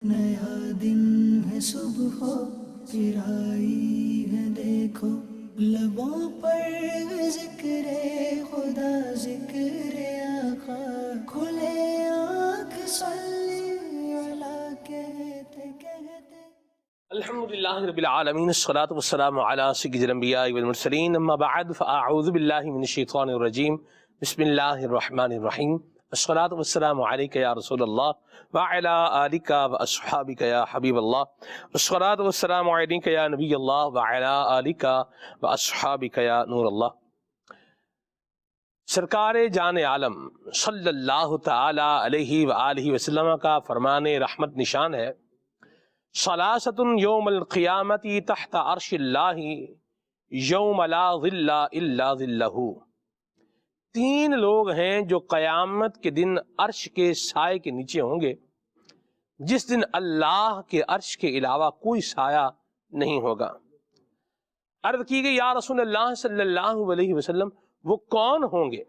نیا دن ہے صبح پھر آئی ہے دیکھو، لبوں پر ذکر خدا ذکر آقا، کھلے آنکھ صلی اللہ کہتے کہتے۔ الحمد للہ رب العالمین، الصلاۃ والسلام علی سید الانبیاء والمرسلین، اما بعد فاعوذ باللہ من الشیطان الرجیم، بسم اللہ الرحمن الرحیم، الصلاۃ والسلام علیک یا رسول اللہ وعلی آلک واصحابک یا حبیب اللہ، الصلاۃ والسلام علیک یا نبی اللہ وعلی آلک واصحابک یا نور اللہ۔ سرکار جان عالم صلی اللہ تعالی علیہ وآلہ وسلم کا فرمان رحمت نشان ہے، ثلاثۃ یوم القیامت تحت عرش اللہ یوم لا ظل الا ظلہ۔ تین لوگ ہیں جو قیامت کے دن عرش کے سائے کے نیچے ہوں گے، جس دن اللہ کے عرش کے علاوہ کوئی سایہ نہیں ہوگا۔ عرض کی گئی یا رسول اللہ صلی اللہ علیہ وسلم وہ کون ہوں گے؟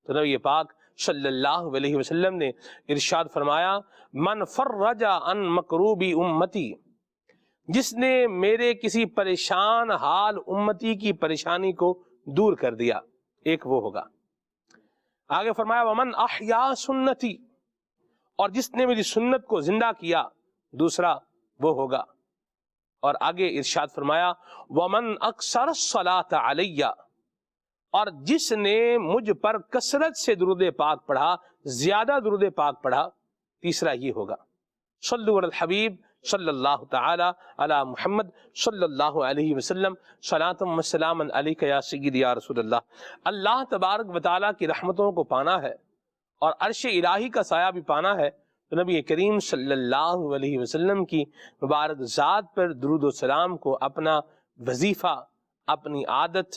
تو نبی پاک صلی اللہ علیہ وسلم نے ارشاد فرمایا، من فرج عن مکروبی امتی، جس نے میرے کسی پریشان حال امتی کی پریشانی کو دور کر دیا، ایک وہ ہوگا۔ آگے فرمایا ومن احیا سنتی، اور جس نے میری سنت کو زندہ کیا، دوسرا وہ ہوگا۔ اور آگے ارشاد فرمایا ومن اکثر الصلاۃ علی، اور جس نے مجھ پر کثرت سے درود پاک پڑھا، زیادہ درود پاک پڑھا، تیسرا یہ ہوگا۔ صلو علی الحبیب صلی اللہ تعالی علی محمد صلی اللہ علیہ وسلم، صلاۃ و سلام علیک یا سیدی یا رسول اللہ۔ اللہ تبارک و تعالیٰ کی رحمتوں کو پانا ہے اور عرش الہی کا سایہ بھی پانا ہے، تو نبی کریم صلی اللہ علیہ وسلم کی مبارک ذات پر درود و سلام کو اپنا وظیفہ، اپنی عادت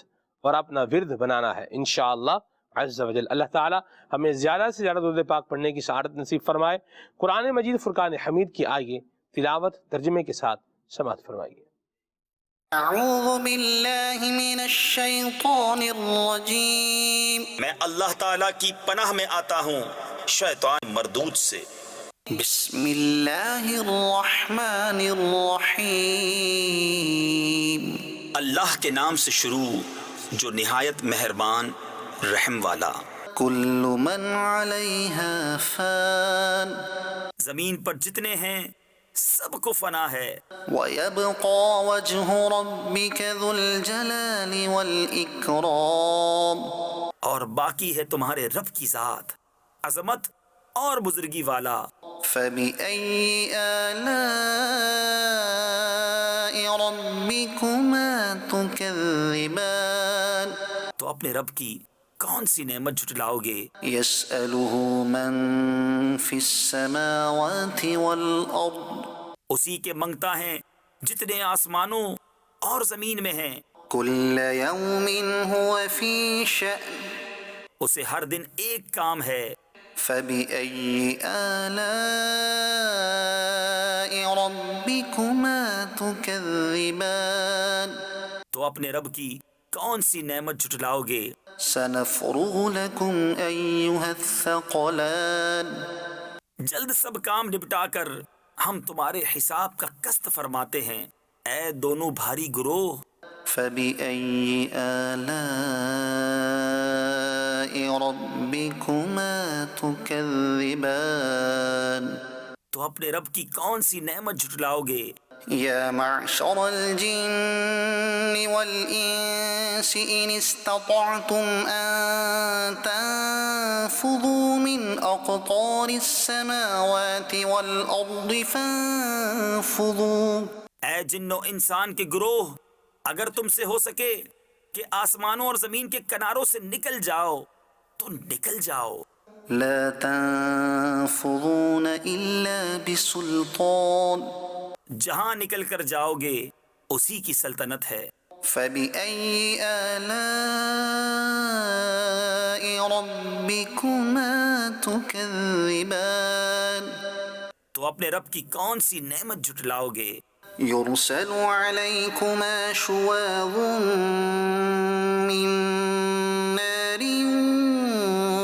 اور اپنا ورد بنانا ہے انشاءاللہ عز و جل۔ اللہ تعالیٰ ہمیں زیادہ سے زیادہ درود پاک پڑھنے کی سعادت نصیب فرمائے۔ قرآن مجید فرقان حمید کی آئیے تلاوت ترجمے کے ساتھ سماعت فرمائیے۔ اعوذ باللہ من الشیطان الرجیم، میں اللہ تعالیٰ کی پناہ میں آتا ہوں شیطان مردود سے۔ بسم اللہ الرحمن الرحیم، اللہ کے نام سے شروع جو نہایت مہربان رحم والا۔ کل من علیہا فان، زمین پر جتنے ہیں سب کو فنا ہے، وَيَبْقَى وَجْهُ رَبِّكَ ذُو الْجَلَالِ وَالْإِكْرَامِ، اور باقی ہے تمہارے رب کی ذات، عظمت اور بزرگی والا۔ فَبِأَيِّ آلَاءِ رَبِّكُمَا تُكَذِّبَانِ، تو اپنے رب کی کون سی نعمت جھٹلاؤ گے؟ يَسْأَلُهُ مَن فِي السَّمَاوَاتِ وَالْأَرْضِ، اسی کے منگتا ہیں جتنے آسمانوں اور زمین میں ہیں، كُلَّ يَوْمٍ هُوَ فِي شَأْنٍ، اسے ہر دن ایک کام ہے۔ فَبِأَيِّ آلَاءِ رَبِّكُمَا تُكَذِّبَانِ، تو اپنے رب کی کون سی نعمت جھٹلاؤ گے؟ سَنَفْرُغُ لَكُمْ أَيُّهَ الثَّقَلَانِ، جلد سب کام نپٹا کر ہم تمہارے حساب کا قسط فرماتے ہیں، اے دونوں بھاری گروہ۔ فَبِأَيِّ آلَاءِ رَبِّكُمَا تُكَذِّبَانِ، تو اپنے رب کی کون سی نعمت جھٹلاؤ گے؟ يا معشر الجن والإنس إن استطعتم أن تنفذوا من أقطار السماوات والأرض فانفذوا، اے جن و انسان کے گروہ، اگر تم سے ہو سکے کہ آسمانوں اور زمین کے کناروں سے نکل جاؤ تو نکل جاؤ۔ لا تنفذون إلا بسلطان، جہاں نکل کر جاؤ گے اسی کی سلطنت ہے۔ فَبِأَيِّ آلَاءِ رَبِّكُمَا تُكَذِّبَانِ، تو اپنے رب کی کون سی نعمت جھٹلاؤ گے؟ يُرْسَلُ عَلَيْكُمَا شُوَاظٌ مِّن نَّارٍ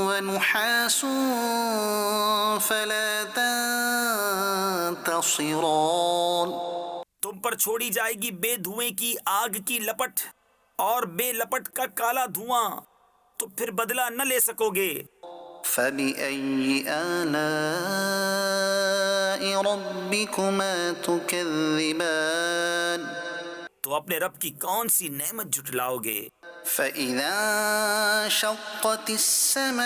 وَنُحَاسٌ فَلَا ينتصران تم پر چھوڑی جائے گی بے دھوئیں کی آگ کی لپٹ اور بے لپٹ کا کالا دھواں، تو پھر بدلہ نہ لے سکو گے۔ فبأي آلاء ربكما تكذبان تو اپنے رب کی کون سی نعمت جھٹلاؤ گے؟ فإذا انشقت السماء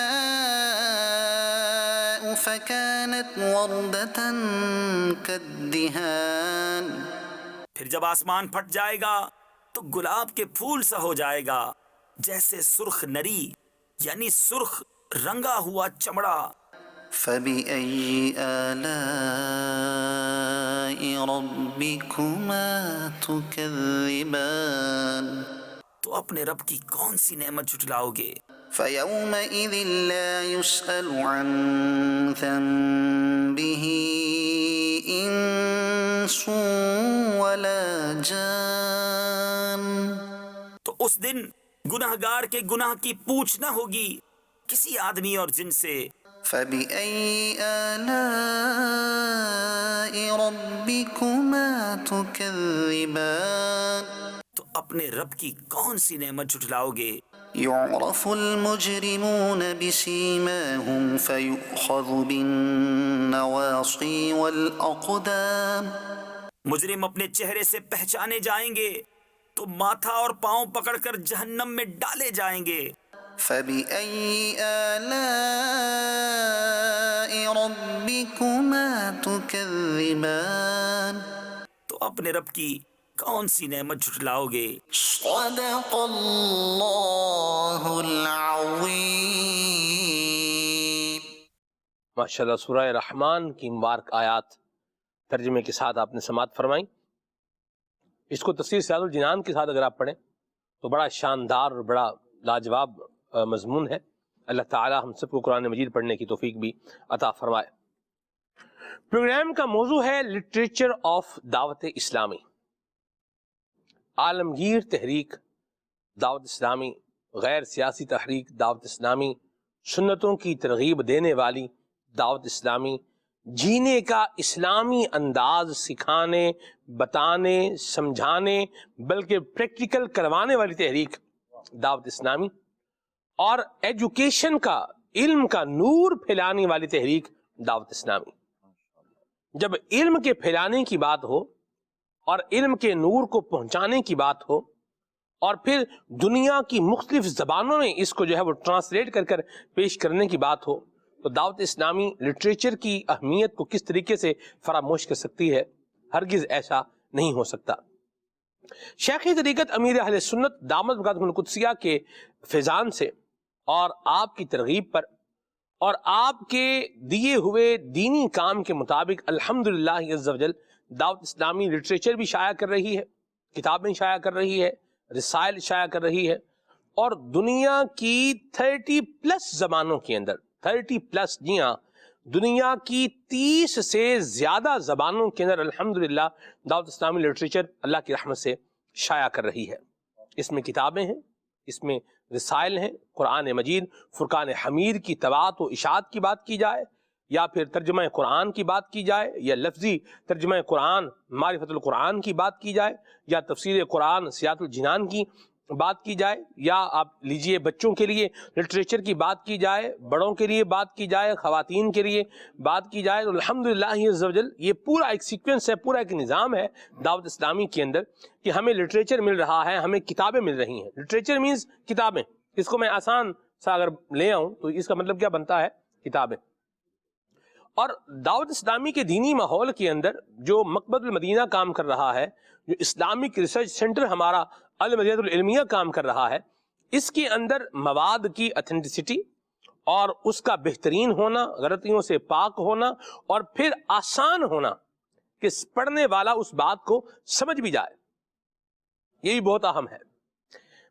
فكانت وردة كالدهان پھر جب آسمان پھٹ جائے گا تو گلاب کے پھول سا ہو جائے گا، جیسے سرخ نری یعنی سرخ رنگا ہوا چمڑا۔ فبأي آلاء ربكما تكذبان تو اپنے رب کی کون سی نعمت جھٹلاؤ گے؟ فيومئذ لا يسأل عن ذنبه إنس ولا جان تو اس دن گناہگار کے گناہ کی پوچھ نہ ہوگی کسی آدمی اور جن سے۔ فبأي آلاء ربكما تكذبان تو اپنے رب کی کون سی نعمت جھٹلاؤ گے؟ يعرف المجرمون بسيماهم فيؤخذ بالنواصي والأقدام مجرم اپنے چہرے سے پہچانے جائیں گے تو ماتھا اور پاؤں پکڑ کر جہنم میں ڈالے جائیں گے۔ فبأي آلاء ربكما تكذبان تو اپنے رب کی کون سی نعمت جھٹلاؤ گے؟ صدق اللہ العظیم۔ ماشاءاللہ سورہ رحمان کی مبارک آیات ترجمے کے ساتھ آپ نے سماعت فرمائی۔ اس کو تفسیر سیاض الجنان کے ساتھ اگر آپ پڑھیں تو بڑا شاندار اور بڑا لاجواب مضمون ہے۔ اللہ تعالی ہم سب کو قرآن مجید پڑھنے کی توفیق بھی عطا فرمائے۔ پروگرام کا موضوع ہے لٹریچر آف دعوت اسلامی، عالمگیر تحریک دعوت اسلامی، غیر سیاسی تحریک دعوت اسلامی، سنتوں کی ترغیب دینے والی دعوت اسلامی، جینے کا اسلامی انداز سکھانے، بتانے، سمجھانے بلکہ پریکٹیکل کروانے والی تحریک دعوت اسلامی، اور ایجوکیشن کا، علم کا نور پھیلانے والی تحریک دعوت اسلامی۔ جب علم کے پھیلانے کی بات ہو اور علم کے نور کو پہنچانے کی بات ہو اور پھر دنیا کی مختلف زبانوں میں اس کو جو ہے وہ ٹرانسلیٹ کر کر پیش کرنے کی بات ہو تو دعوت اسلامی لٹریچر کی اہمیت کو کس طریقے سے فراموش کر سکتی ہے؟ ہرگز ایسا نہیں ہو سکتا۔ شیخ طریقت امیر اہل سنت دامت برکاتہ القدسیہ کے فیضان سے اور آپ کی ترغیب پر اور آپ کے دیے ہوئے دینی کام کے مطابق الحمدللہ عز و جل دعوت اسلامی لٹریچر بھی شائع کر رہی ہے، کتابیں شائع کر رہی ہے، رسائل شائع کر رہی ہے، اور دنیا کی 30+ زبانوں کے اندر 30+، جی ہاں، دنیا کی 30 سے زیادہ زبانوں کے اندر الحمدللہ دعوت اسلامی لٹریچر اللہ کی رحمت سے شائع کر رہی ہے۔ اس میں کتابیں ہیں، اس میں رسائل ہیں، قرآن مجید، فرقان حمید کی طباعت و اشاعت کی بات کی جائے، یا پھر ترجمہ قرآن کی بات کی جائے، یا لفظی ترجمہ قرآن معرفت القرآن کی بات کی جائے، یا تفسیر قرآن سیاۃ الجنان کی بات کی جائے، یا آپ لیجئے بچوں کے لیے لٹریچر کی بات کی جائے، بڑوں کے لیے بات کی جائے، خواتین کے لیے بات کی جائے، تو الحمدللہ عز و جل یہ پورا ایک سیکوینس ہے، پورا ایک نظام ہے دعوت اسلامی کے اندر کہ ہمیں لٹریچر مل رہا ہے، ہمیں کتابیں مل رہی ہیں۔ لٹریچر مینز کتابیں، اس کو میں آسان سا اگر لے آؤں تو اس کا مطلب کیا بنتا ہے؟ کتابیں۔ اور دعوت اسلامی کے دینی ماحول کے اندر جو مکتبۃ المدینہ کام کر رہا ہے، جو اسلامک ریسرچ سینٹر ہمارا المدینہ العلمیہ کام کر رہا ہے، اس کے اندر مواد کی اتھینٹسٹی اور اس کا بہترین ہونا، غلطیوں سے پاک ہونا، اور پھر آسان ہونا کہ پڑھنے والا اس بات کو سمجھ بھی جائے، یہ بھی بہت اہم ہے۔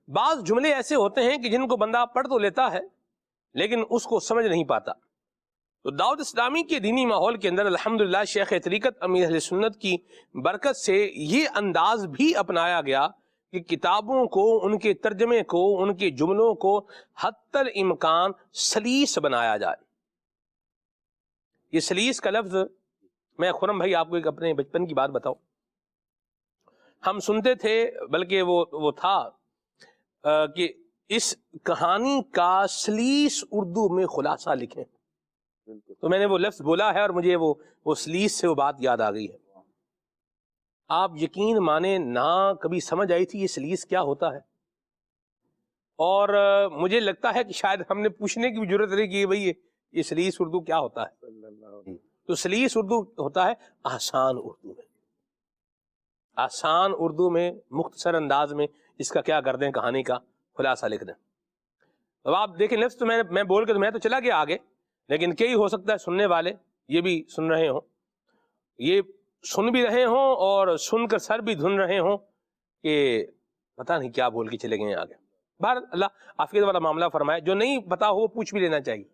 بعض جملے ایسے ہوتے ہیں کہ جن کو بندہ پڑھ تو لیتا ہے لیکن اس کو سمجھ نہیں پاتا۔ تو دعوت اسلامی کے دینی ماحول کے اندر الحمدللہ شیخ طریقت امیر اہل سنت کی برکت سے یہ انداز بھی اپنایا گیا کہ کتابوں کو، ان کے ترجمے کو، ان کے جملوں کو حتی الامکان سلیس بنایا جائے۔ یہ سلیس کا لفظ میں خرم بھائی آپ کو ایک اپنے بچپن کی بات بتاؤں. ہم سنتے تھے، بلکہ وہ تھا کہ اس کہانی کا سلیس اردو میں خلاصہ لکھیں. تو میں نے وہ لفظ بولا ہے اور مجھے وہ سلیس سے وہ بات یاد آ گئی ہے. آپ یقین مانے نہ کبھی سمجھ آئی تھی یہ سلیس کیا ہوتا ہے، اور مجھے لگتا ہے کہ شاید ہم نے پوچھنے کی بھی ضرورت نہیں کی بھئی یہ سلیس اردو کیا ہوتا ہے. تو سلیس اردو ہوتا ہے آسان اردو میں، آسان اردو میں مختصر انداز میں اس کا کیا کر دیں، کہانی کا خلاصہ لکھ دیں. اب آپ دیکھیں لفظ تو میں بول کے تو میں تو چلا گیا آگے، لیکن کئی ہو سکتا ہے سننے والے یہ بھی سن رہے ہوں، یہ سن بھی رہے ہوں اور سن کر سر بھی دھن رہے ہوں کہ پتہ نہیں کیا بول کے چلے گئے آگے. بہر اللہ عافیت والا معاملہ فرمائے. جو نہیں پتا ہو وہ پوچھ بھی لینا چاہیے،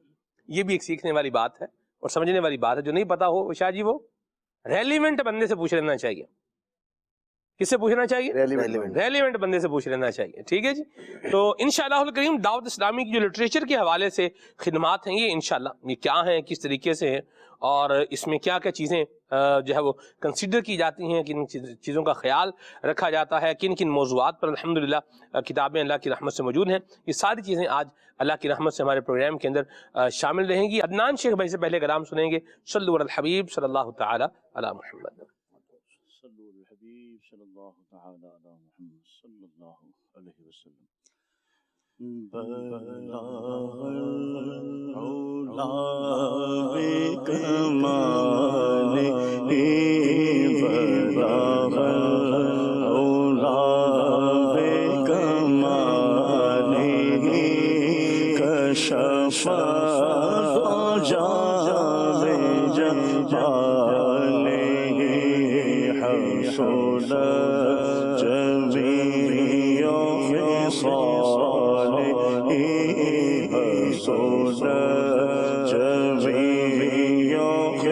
یہ بھی ایک سیکھنے والی بات ہے اور سمجھنے والی بات ہے. جو نہیں پتا ہو شاہ جی وہ ریلیونٹ بندے سے پوچھ لینا چاہیے. کس سے پوچھنا چاہیے؟ ریلیونٹ بندے سے پوچھ لینا چاہیے. ٹھیک ہے جی. تو انشاءاللہ الکریم دعوت اسلامی کی جو لٹریچر کے حوالے سے خدمات ہیں یہ انشاءاللہ یہ کیا ہیں، کس طریقے سے ہیں، اور اس میں کیا کیا چیزیں جو ہے وہ کنسیڈر کی جاتی ہیں، کن چیزوں کا خیال رکھا جاتا ہے، کن کن موضوعات پر الحمدللہ کتابیں اللہ کی رحمت سے موجود ہیں. یہ ساری چیزیں آج اللہ کی رحمت سے ہمارے پروگرام کے اندر شامل رہیں گی. عدنان شیخ بھائی سے پہلے کلام سنیں گے. صلو علی الحبیب صلی اللہ تعالی علی محمد. صلو علی الحبیب صلی اللہ تعالی علی محمد صلی اللہ علیہ وسلم. بلغ العلا بکمالہ، بلغ العلا بکمالہ، کشف الضجا بجمالہ، حصل جميع خصاله، حصل جميع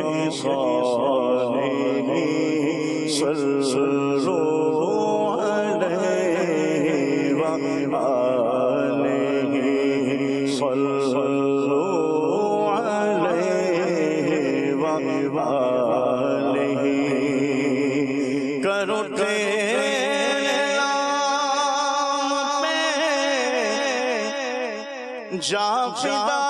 خصاله، صلوا عليه وآله، صلوا عليه وآله. کرو تیرے نام پہ جا فدا،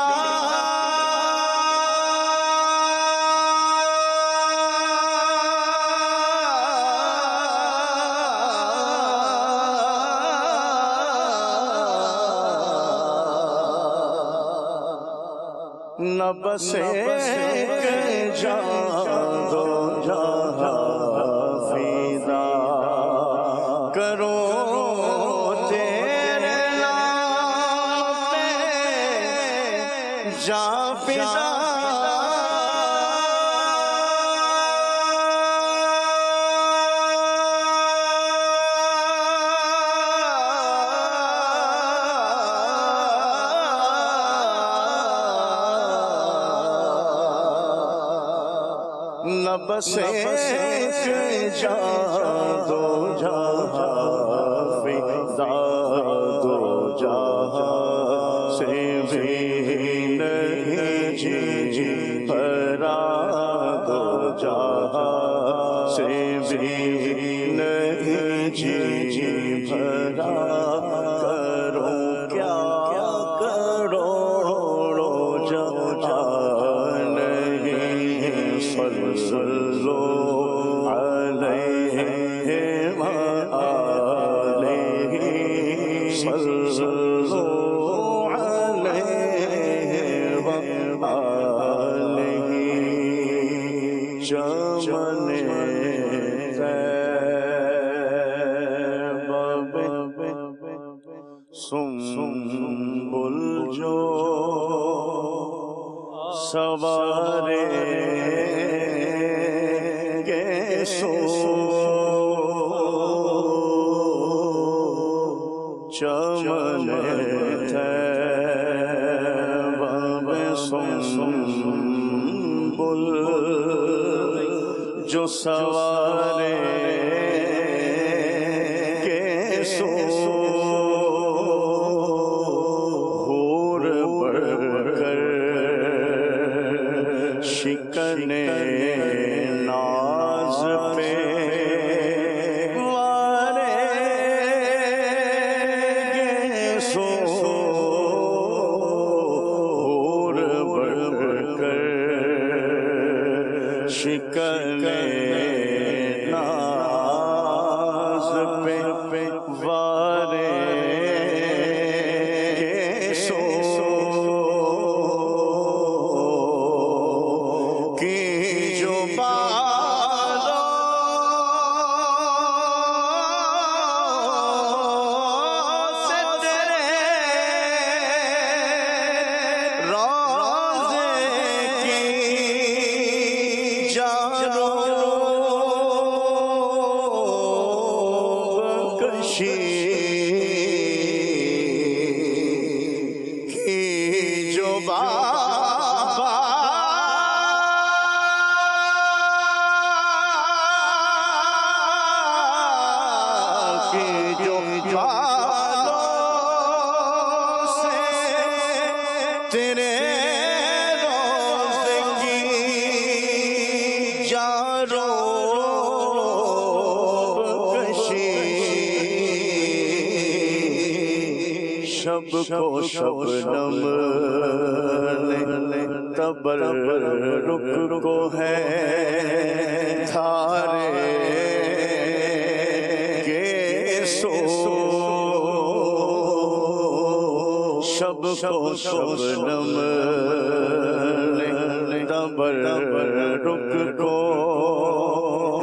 نہ بس ایک جان دو جہاں فدا، کرو تیرے نام پہ جا فدا. نہ بس ایک جان دو جہاں فدا، دو جہاں سے بھی نہیں جی بھرا، دو جہاں سے بھی نہیں جی بھرا. کرو کیا کروڑو جہان نہیں، صلو علیہ وآلہ، صلو علیہ وآلہ. چمن طیب سنبل جو سوارے چمن طیب سنبل جو سوارے کے سو، حور بڑھ کر شکنے نا پہ وارے سور بڑھ کر شکن ناز پہ وارے سو کی جو بالوں سے تیرے روضے کی جاروب کشی کی جو تیرے روضے کی جاروب کشی شب کو شبنم نے تبرک کو ہے دھارے کے سو شب کو شبنم نے تبرک کو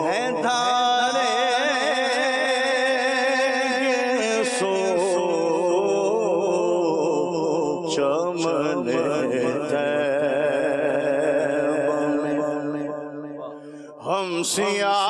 ہے دھارے کے سو چمن طیب میں ہم سیاہ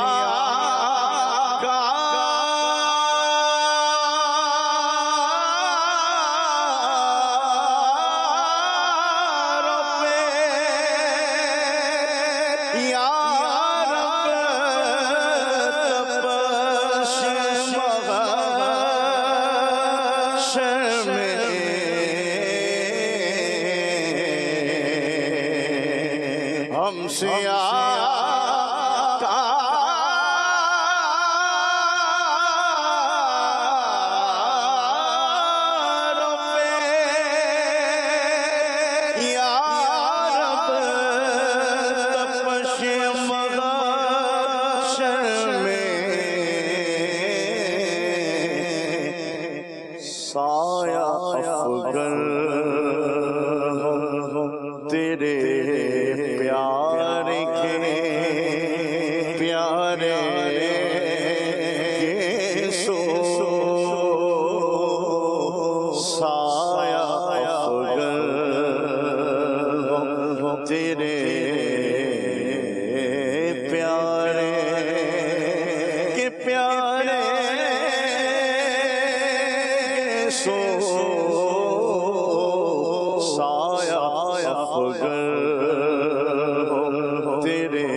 ہم سیاہ کاروں پہ یا رب تپش محشر میں سایہ افغن تیرے پیارے کے پیارے کے سو سایہ افغن تیرے پیارے کے پیارے سو سایہ افغن تیرے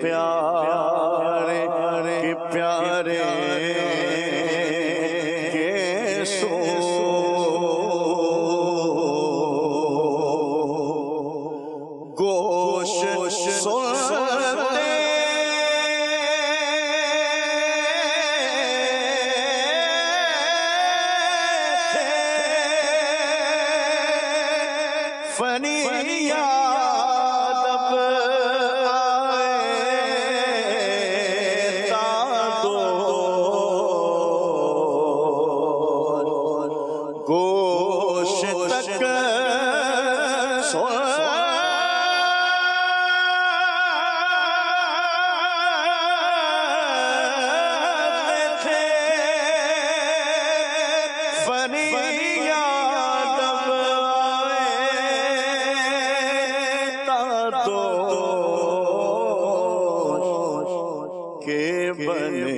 پیارے کے پیارے کے سو گوش سنتے فریاد اب آئے تا دو گوش تک سنتے تھے فریاد اب کے بنے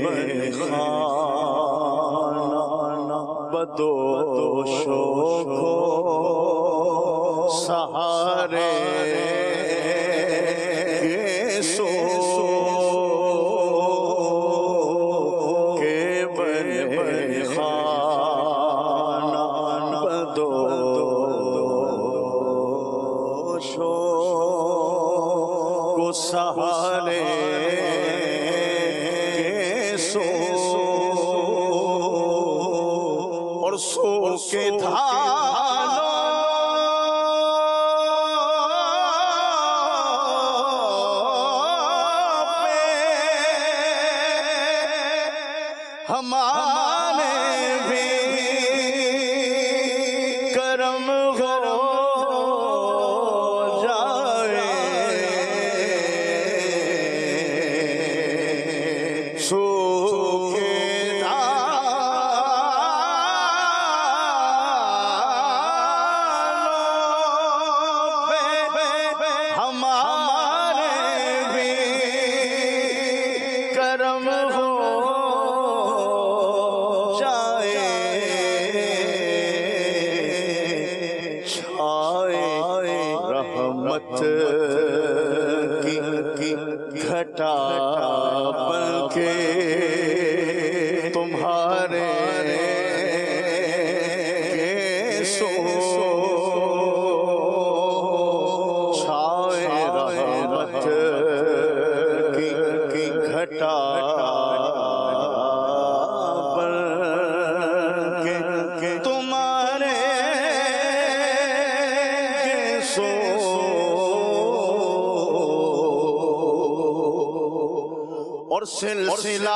خانہ بدوش کو سہارے کے سو کے بنے خانہ بدوش کو سہارے کے سو اور سو کے دھانوں ہمارے بھی کرم ہو جائے سوکھے دانوں پہ ہمارے بھی کرم ہو رحمت کی گھٹا بن کے تمہارے سو چھائے رحمت کی گھٹا بن کے تمہارے سو اور سلسلہ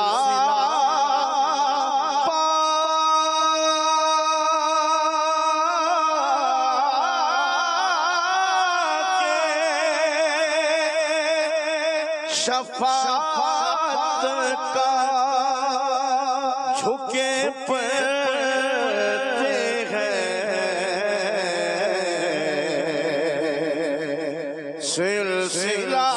شفاعت کا جھکے پڑتے ہیں سلسلہ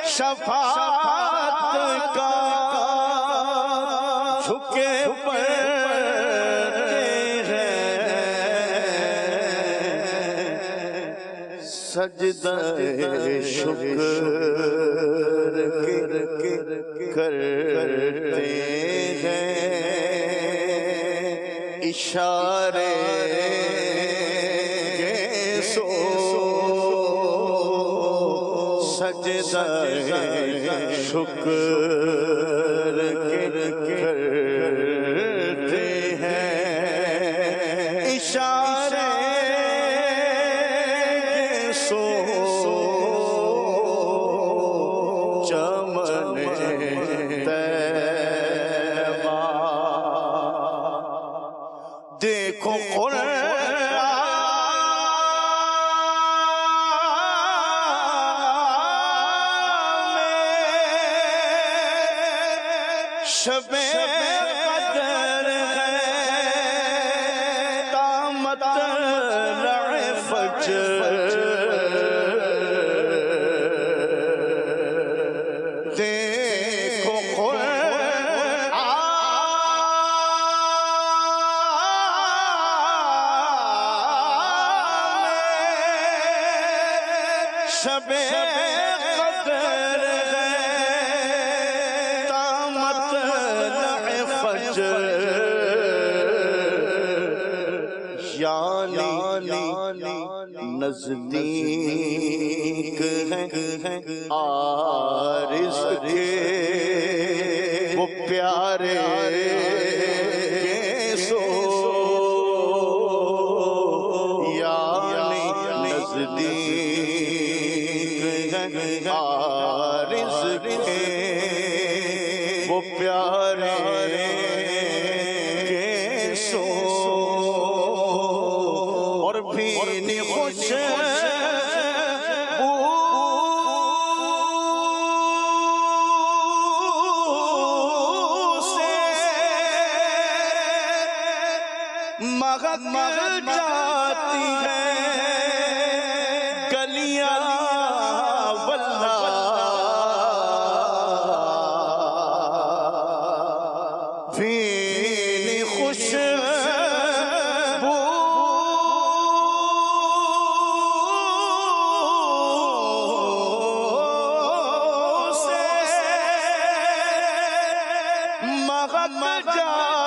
شفاعت کا جھکے پڑتے ہیں سجدہ شکر کرتے ہیں اشارے سو سجدہ شکر کرتے ہیں اشارے سو چمن طیبہ دیکھو شب قدر ہے تامت فجر دیکھو شب قدر ہے تامت فجر یعنی نزدیک ہے عارض کے وہ پیارے سو یعنی نزدیک ہے عارض کے وہ پیارے سو اور بھی خوش مغد جاتی ہے گلیاں واللہ بھی خوش مغد جاتی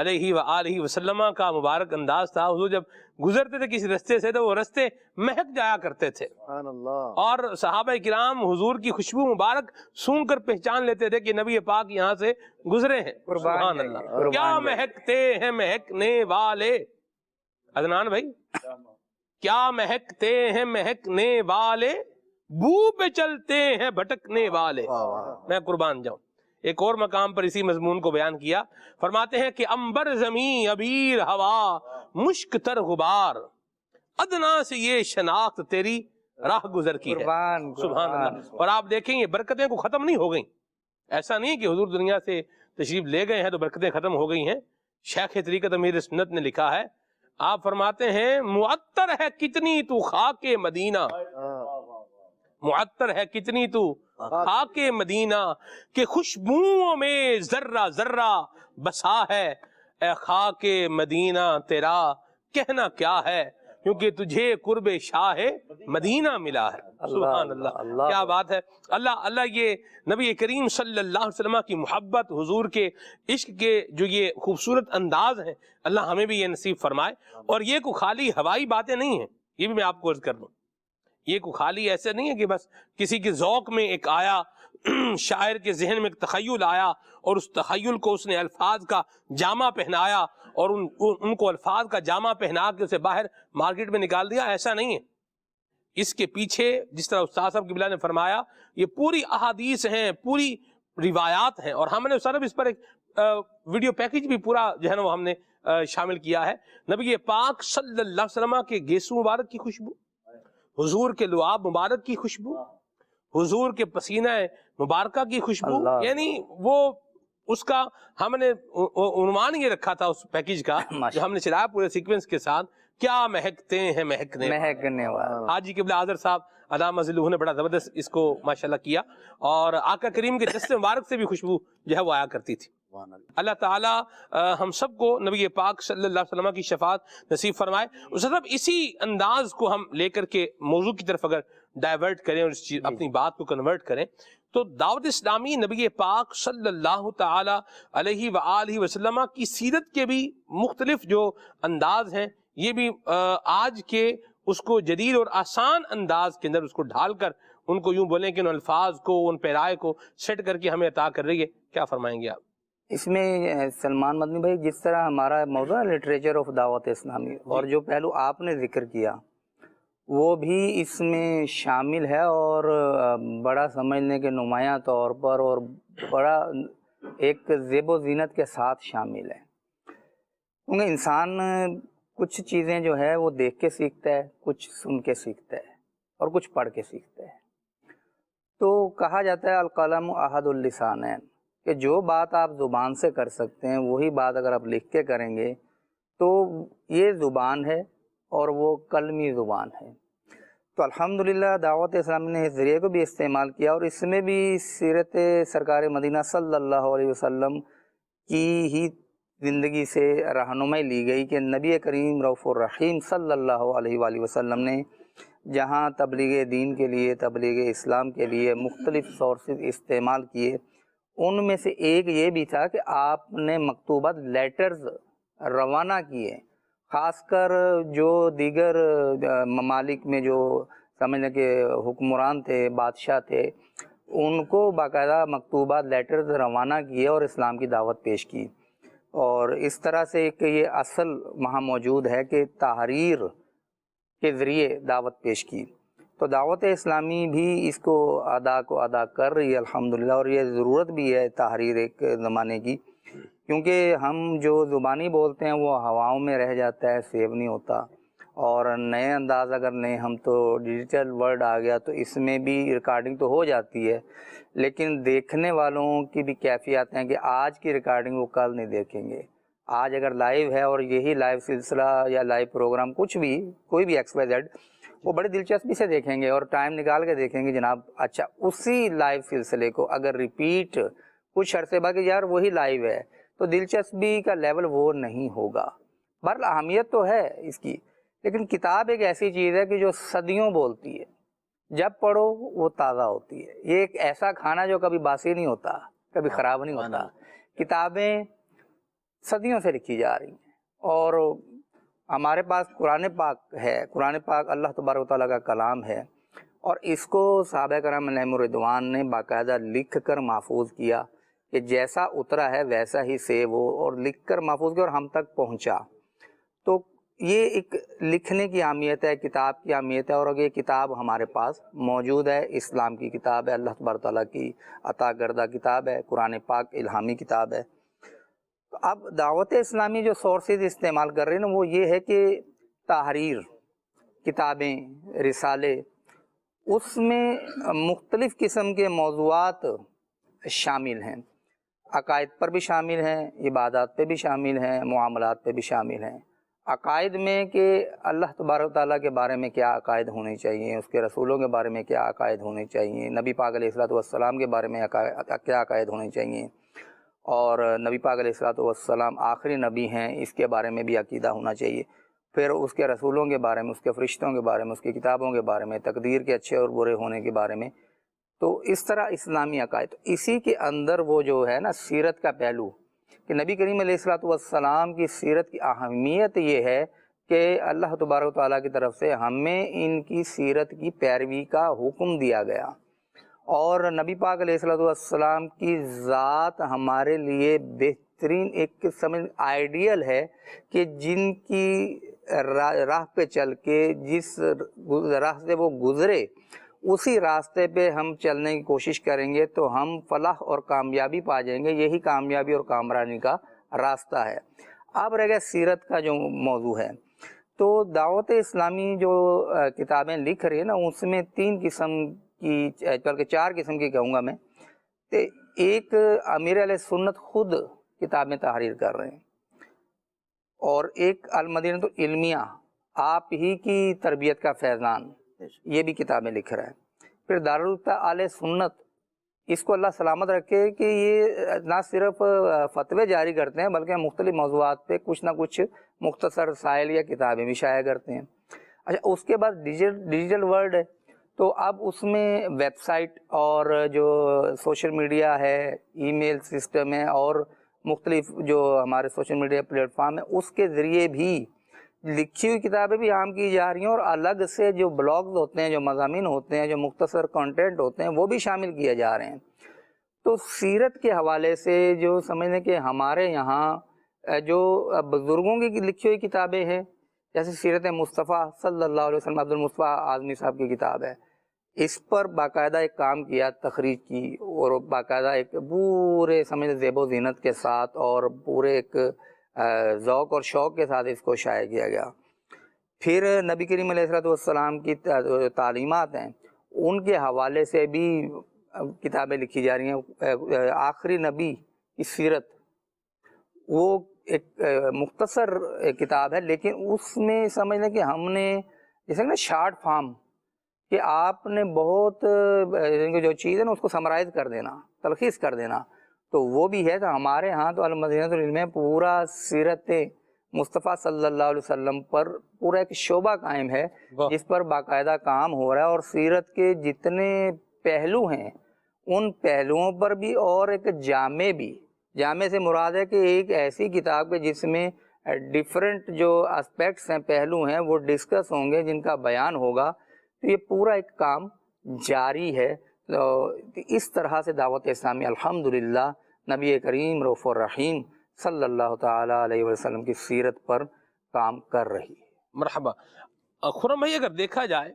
علیہ وآلہ وسلم کا مبارک انداز تھا. حضور جب گزرتے تھے کسی رستے سے تو وہ رستے مہک جایا کرتے تھے, اور صحابہ کرام حضور کی خوشبو مبارک سونگ کر پہچان لیتے تھے کہ نبی پاک یہاں سے گزرے ہیں. سبحان اللہ, کیا مہکتے ہیں مہکنے والے. عدنان بھائی, کیا مہکتے ہیں مہکنے والے, بو پہ چلتے ہیں بھٹکنے والے. میں قربان جاؤں. ایک اور مقام پر اسی مضمون کو بیان کیا, فرماتے ہیں کہ امبر زمین ابیر ہوا مشک تر غبار, ادنا سے یہ شناخت تیری راہ گزر کی ہے. سبحان اللہ. اور آپ دیکھیں یہ برکتیں کو ختم نہیں ہو گئیں. ایسا نہیں کہ حضور دنیا سے تشریف لے گئے ہیں تو برکتیں ختم ہو گئی ہیں. شیخ طریقت امیر سنت نے لکھا ہے, آپ فرماتے ہیں معطر ہے کتنی تو خاک مدینہ, معطر ہے کتنی تو خاک مدینہ, کہ خوشبوؤں میں ذرہ ذرہ بسا ہے, اے خاک مدینہ تیرا کہنا کیا ہے, کیونکہ تجھے قرب شاہ مدینہ ملا ہے. سبحان اللہ, کیا بات ہے. اللہ یہ نبی کریم صلی اللہ علیہ وسلم کی محبت, حضور کے عشق کے جو یہ خوبصورت انداز ہیں, اللہ ہمیں بھی یہ نصیب فرمائے. اور یہ کو خالی ہوائی باتیں نہیں ہیں, یہ بھی میں آپ کو عرض کر دوں. یہ کو خالی ایسے نہیں ہے کہ بس کسی کے ذوق میں ایک آیا, شاعر کے ذہن میں ایک تخیل آیا اور اس تخیل کو اس نے الفاظ کا جامہ پہنایا اور ان کو الفاظ کا جامہ پہنا کے اسے باہر مارکیٹ میں نکال دیا. ایسا نہیں ہے. اس کے پیچھے جس طرح استاد صاحب قبلہ نے فرمایا, یہ پوری احادیث ہیں, پوری روایات ہیں, اور ہم نے صرف اس پر ایک ویڈیو پیکیج بھی پورا جو ہے نا وہ ہم نے شامل کیا ہے. نبی پاک صلی اللہ علیہ وسلم کے گیسو مبارک کی خوشبو, حضور کے لعاب مبارک کی خوشبو, حضور کے پسینہ مبارکہ کی خوشبو, یعنی وہ اس کا ہم نے عنوان یہ رکھا تھا اس پیکیج کا جو ہم نے چلایا پورے سیکوینس کے ساتھ, کیا مہکتے ہیں مہکنے والے. حاجی قبلہ حاضر صاحب علامہ ذلہ نے بڑا زبردست اس کو ماشاءاللہ کیا, اور آقا کریم کے دست مبارک سے بھی خوشبو جو ہے وہ آیا کرتی تھی. اللہ تعالیٰ ہم سب کو نبی پاک صلی اللہ علیہ وسلم کی شفاعت نصیب فرمائے. سب اسی انداز کو ہم لے کر کے موضوع کی طرف اگر ڈائیورٹ کریں اور اپنی بات کو کنورٹ کریں تو دعوت اسلامی نبی پاک صلی اللہ تعالی علیہ وآلہ وسلم کی سیرت کے بھی مختلف جو انداز ہیں, یہ بھی آج کے اس کو جدید اور آسان انداز کے اندر اس کو ڈھال کر ان کو یوں بولیں کہ ان الفاظ کو, ان پیرائے کو سیٹ کر کے ہمیں عطا کر رہی ہے. کیا فرمائیں گے آپ اس میں سلمان مدنی بھائی؟ جس طرح ہمارا موضوع ہے لٹریچر آف دعوت اسلامی, اور جو پہلو آپ نے ذکر کیا وہ بھی اس میں شامل ہے, اور بڑا سمجھنے کے نمایاں طور پر اور بڑا ایک زیب و زینت کے ساتھ شامل ہے. کیونکہ انسان کچھ چیزیں جو ہے وہ دیکھ کے سیکھتا ہے, کچھ سن کے سیکھتا ہے, اور کچھ پڑھ کے سیکھتا ہے. تو کہا جاتا ہے القلم احد اللسانین, کہ جو بات آپ زبان سے کر سکتے ہیں وہی بات اگر آپ لکھ کے کریں گے تو یہ زبان ہے اور وہ قلمی زبان ہے. تو الحمدللہ دعوت اسلامی نے اس ذریعے کو بھی استعمال کیا, اور اس میں بھی سیرت سرکار مدینہ صلی اللہ علیہ وسلم کی ہی زندگی سے رہنمائی لی گئی کہ نبی کریم رؤوف الرحیم صلی اللہ علیہ وآلہ وسلم نے جہاں تبلیغ دین کے لیے, تبلیغ اسلام کے لیے مختلف سورسز استعمال کیے, ان میں سے ایک یہ بھی تھا کہ آپ نے مکتوبات لیٹرز روانہ کیے. خاص کر جو دیگر ممالک میں جو سمجھنے کے حکمران تھے, بادشاہ تھے, ان کو باقاعدہ مکتوبات لیٹرز روانہ کیے اور اسلام کی دعوت پیش کی. اور اس طرح سے ایک یہ اصل وہاں موجود ہے کہ تحریر کے ذریعے دعوت پیش کی. تو دعوت اسلامی بھی اس کو ادا کر رہی ہے الحمدللہ, اور یہ ضرورت بھی ہے تحریر ایک زمانے کی, کیونکہ ہم جو زبانی بولتے ہیں وہ ہواؤں میں رہ جاتا ہے, سیو نہیں ہوتا. اور نئے انداز اگر نہیں, ہم تو ڈیجیٹل ورڈ آ گیا تو اس میں بھی ریکارڈنگ تو ہو جاتی ہے, لیکن دیکھنے والوں کی بھی کیفیات ہیں کہ آج کی ریکارڈنگ وہ کل نہیں دیکھیں گے. آج اگر لائیو ہے اور یہی لائیو سلسلہ یا لائیو پروگرام کچھ بھی کوئی بھی ایکس وائی زیڈ, وہ بڑی دلچسپی سے دیکھیں گے اور ٹائم نکال کے دیکھیں گے جناب. اچھا, اسی لائیو سلسلے کو اگر ریپیٹ کچھ عرصے بعد کہ یار وہی لائیو ہے, تو دلچسپی کا لیول وہ نہیں ہوگا. بہرحال اہمیت تو ہے اس کی, لیکن کتاب ایک ایسی چیز ہے کہ جو صدیوں بولتی ہے, جب پڑھو وہ تازہ ہوتی ہے. یہ ایک ایسا کھانا جو کبھی باسی نہیں ہوتا, کبھی خراب نہیں ہوتا. کتابیں صدیوں سے لکھی جا رہی ہیں، اور ہمارے پاس قرآن پاک ہے، قرآن پاک اللہ تبارک و تعالیٰ کا کلام ہے، اور اس کو صحابہ کرام علیہم الرضوان نے باقاعدہ لکھ کر محفوظ کیا کہ جیسا اترا ہے ویسا ہی سے وہ، اور لکھ کر محفوظ کیا اور ہم تک پہنچا۔ تو یہ ایک لکھنے کی اہمیت ہے، کتاب کی اہمیت ہے، اور یہ کتاب ہمارے پاس موجود ہے، اسلام کی کتاب ہے، اللہ تبارک تعالیٰ کی عطا کردہ کتاب ہے، قرآن پاک الہامی کتاب ہے۔ تو اب دعوت اسلامی جو سورسز استعمال کر رہے ہیں نا، وہ یہ ہے کہ تحریر، کتابیں، رسالے، اس میں مختلف قسم کے موضوعات شامل ہیں، عقائد پر بھی شامل ہیں، عبادات پہ بھی شامل ہیں، معاملات پہ بھی شامل ہیں۔ عقائد میں کہ اللہ تبارک تعالیٰ کے بارے میں کیا عقائد ہونے چاہیے، اس کے رسولوں کے بارے میں کیا عقائد ہونے چاہیے، نبی پاک علیہ الصلوۃ والسلام کے بارے میں کیا عقائد ہونے چاہیے، اور نبی پاک علیہ الصلوۃ والسلام آخری نبی ہیں، اس کے بارے میں بھی عقیدہ ہونا چاہیے، پھر اس کے رسولوں کے بارے میں، اس کے فرشتوں کے بارے میں، اس کی کتابوں کے بارے میں، تقدیر کے اچھے اور برے ہونے کے بارے میں۔ تو اس طرح اسلامی عقائد، اسی کے اندر وہ جو ہے نا سیرت کا پہلو، کہ نبی کریم علیہ الصلوۃ والسلام کی سیرت کی اہمیت یہ ہے کہ اللہ تبارک و تعالیٰ کی طرف سے ہمیں ان کی سیرت کی پیروی کا حکم دیا گیا، اور نبی پاک علیہ الصلوۃ والسلام کی ذات ہمارے لیے بہترین ایک سمجھ آئیڈیل ہے کہ جن کی راہ پہ چل کے جس راہ سے وہ گزرے اسی راستے پہ ہم چلنے کی کوشش کریں گے تو ہم فلاح اور کامیابی پا جائیں گے، یہی کامیابی اور کامرانی کا راستہ ہے۔ اب رہ گیا سیرت کا جو موضوع ہے، تو دعوت اسلامی جو کتابیں لکھ رہی ہے نا، اس میں 3 قسم کی، بلکہ 4 قسم کی کہوں گا میں۔ ایک امیر علیہ سنت خود کتابیں تحریر کر رہے ہیں، اور ایک المدینۃ العلمیہ، آپ ہی کی تربیت کا فیضان، یہ بھی کتابیں لکھ رہا ہے۔ پھر دارالفتہ آل سنت، اس کو اللہ سلامت رکھے کہ یہ نہ صرف فتوے جاری کرتے ہیں بلکہ مختلف موضوعات پہ کچھ نہ کچھ مختصر رسائل یا کتابیں بھی شائع کرتے ہیں۔ اچھا، اس کے بعد ڈیجیٹل ورلڈ ہے، تو اب اس میں ویب سائٹ اور جو سوشل میڈیا ہے، ای میل سسٹم ہے، اور مختلف جو ہمارے سوشل میڈیا پلیٹ فارم ہے، اس کے ذریعے بھی لکھی ہوئی کتابیں بھی عام کی جا رہی ہیں، اور الگ سے جو بلاگز ہوتے ہیں، جو مضامین ہوتے ہیں، جو مختصر کنٹینٹ ہوتے ہیں، وہ بھی شامل کیے جا رہے ہیں۔ تو سیرت کے حوالے سے جو سمجھیں کہ ہمارے یہاں جو بزرگوں کی لکھی ہوئی کتابیں ہیں، جیسے سیرت مصطفیٰ صلی اللہ علیہ وسلم، عبد المصطفیٰ اعظمی صاحب کی کتاب ہے، اس پر باقاعدہ ایک کام کیا، تخریج کی، اور باقاعدہ ایک پورے سمجھ زیب و زینت کے ساتھ اور پورے ایک ذوق اور شوق کے ساتھ اس کو شائع کیا گیا۔ پھر نبی کریم علیہ الصلوۃ والسلام کی تعلیمات ہیں، ان کے حوالے سے بھی کتابیں لکھی جا رہی ہیں۔ آخری نبی کی سیرت، وہ ایک مختصر کتاب ہے، لیکن اس میں سمجھ لیں کہ ہم نے جیسے نا شارٹ فارم، کہ آپ نے بہت جو چیز ہے نا اس کو سمرائز کر دینا، تلخیص کر دینا، تو وہ بھی ہے۔ تو ہمارے ہاں تو المدینۃ العلمیہ پورا سیرت مصطفیٰ صلی اللہ علیہ وسلم پر پورا ایک شعبہ قائم ہے، جس پر باقاعدہ کام ہو رہا ہے، اور سیرت کے جتنے پہلو ہیں ان پہلوؤں پر بھی، اور ایک جامع بھی، جامع سے مراد ہے کہ ایک ایسی کتاب کے جس میں ڈیفرنٹ جو اسپیکٹس ہیں، پہلو ہیں، وہ ڈسکس ہوں گے، جن کا بیان ہوگا۔ تو یہ پورا ایک کام جاری ہے۔ تو اس طرح سے دعوت اسلامی الحمدللہ نبی کریم رؤوف الرحیم صلی اللہ تعالیٰ علیہ وسلم کی سیرت پر کام کر رہی ہے۔ مرحبا۔ خرم بھائی، اگر دیکھا جائے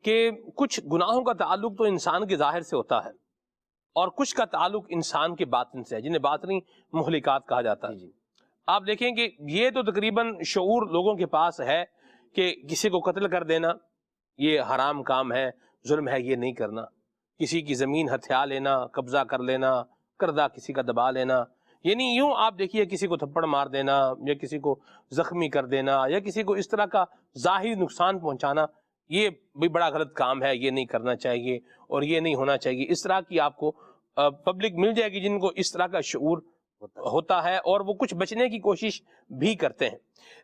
کہ کچھ گناہوں کا تعلق تو انسان کے ظاہر سے ہوتا ہے، اور کچھ کا تعلق انسان کے باطن سے ہے، جنہیں باطنی مہلکات کہا جاتا ہے۔ آپ دیکھیں کہ یہ تو تقریباً شعور لوگوں کے پاس ہے کہ کسی کو قتل کر دینا یہ حرام کام ہے، ظلم ہے، یہ نہیں کرنا۔ کسی کی زمین ہتھیا لینا، قبضہ کر لینا، کردہ کسی کا دبا لینا، یعنی یوں آپ دیکھیے کسی کو تھپڑ مار دینا، یا کسی کو زخمی کر دینا، یا کسی کو اس طرح کا ظاہری نقصان پہنچانا، یہ بھی بڑا غلط کام ہے، یہ نہیں کرنا چاہیے اور یہ نہیں ہونا چاہیے۔ اس طرح کی آپ کو پبلک مل جائے گی جن کو اس طرح کا شعور ہوتا ہے، اور وہ کچھ بچنے کی کوشش بھی کرتے ہیں۔